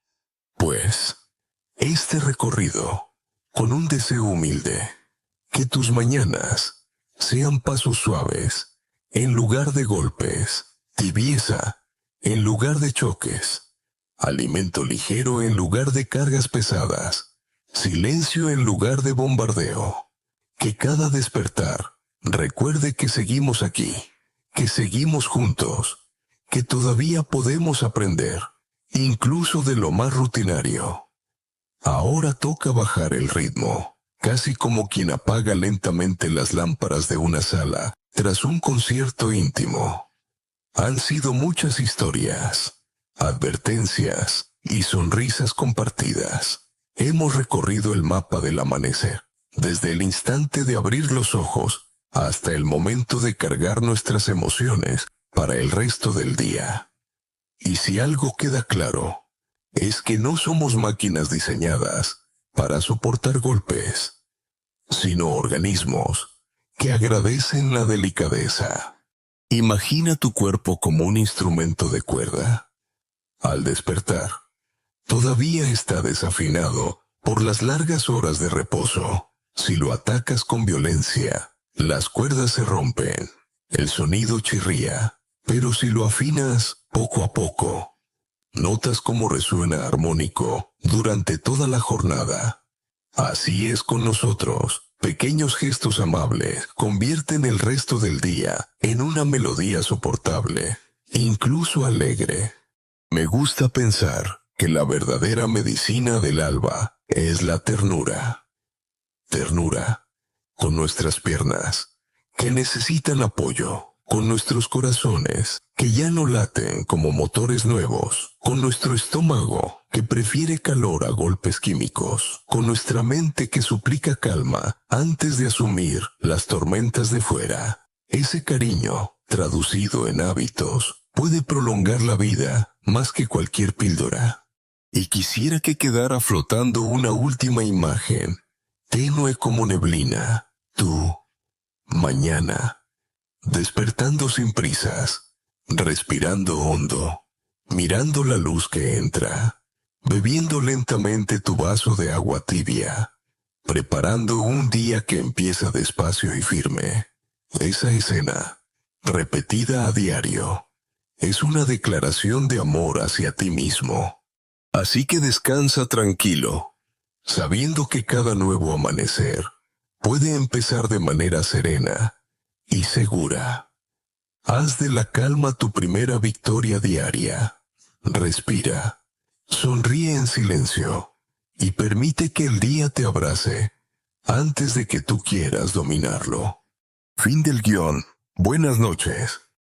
Speaker 1: pues, este recorrido con un deseo humilde: que tus mañanas sean pasos suaves en lugar de golpes, tibieza en lugar de choques, alimento ligero en lugar de cargas pesadas, silencio en lugar de bombardeo. Que cada despertar recuerde que seguimos aquí, que seguimos juntos, que todavía podemos aprender, incluso de lo más rutinario. Ahora toca bajar el ritmo, casi como quien apaga lentamente las lámparas de una sala tras un concierto íntimo. Han sido muchas historias, advertencias y sonrisas compartidas. Hemos recorrido el mapa del amanecer, desde el instante de abrir los ojos hasta el momento de cargar nuestras emociones para el resto del día. Y si algo queda claro, es que no somos máquinas diseñadas para soportar golpes, sino organismos que agradecen la delicadeza. Imagina tu cuerpo como un instrumento de cuerda. Al despertar, todavía está desafinado por las largas horas de reposo. Si lo atacas con violencia, las cuerdas se rompen, el sonido chirría, pero si lo afinas poco a poco, notas cómo resuena armónico durante toda la jornada. Así es con nosotros. Pequeños gestos amables convierten el resto del día en una melodía soportable, incluso alegre. Me gusta pensar que la verdadera medicina del alba es la ternura. Ternura con nuestras piernas, que necesitan apoyo, con nuestros corazones, que ya no laten como motores nuevos, con nuestro estómago, que prefiere calor a golpes químicos, con nuestra mente que suplica calma antes de asumir las tormentas de fuera. Ese cariño, traducido en hábitos, puede prolongar la vida más que cualquier píldora. Y quisiera que quedara flotando una última imagen, tenue como neblina, tú, mañana, despertando sin prisas, respirando hondo, mirando la luz que entra, bebiendo lentamente tu vaso de agua tibia, preparando un día que empieza despacio y firme. Esa escena, repetida a diario, es una declaración de amor hacia ti mismo. Así que descansa tranquilo, sabiendo que cada nuevo amanecer puede empezar de manera serena y segura. Haz de la calma tu primera victoria diaria. Respira, sonríe en silencio y permite que el día te abrace antes de que tú quieras dominarlo. Fin del guión. Buenas noches.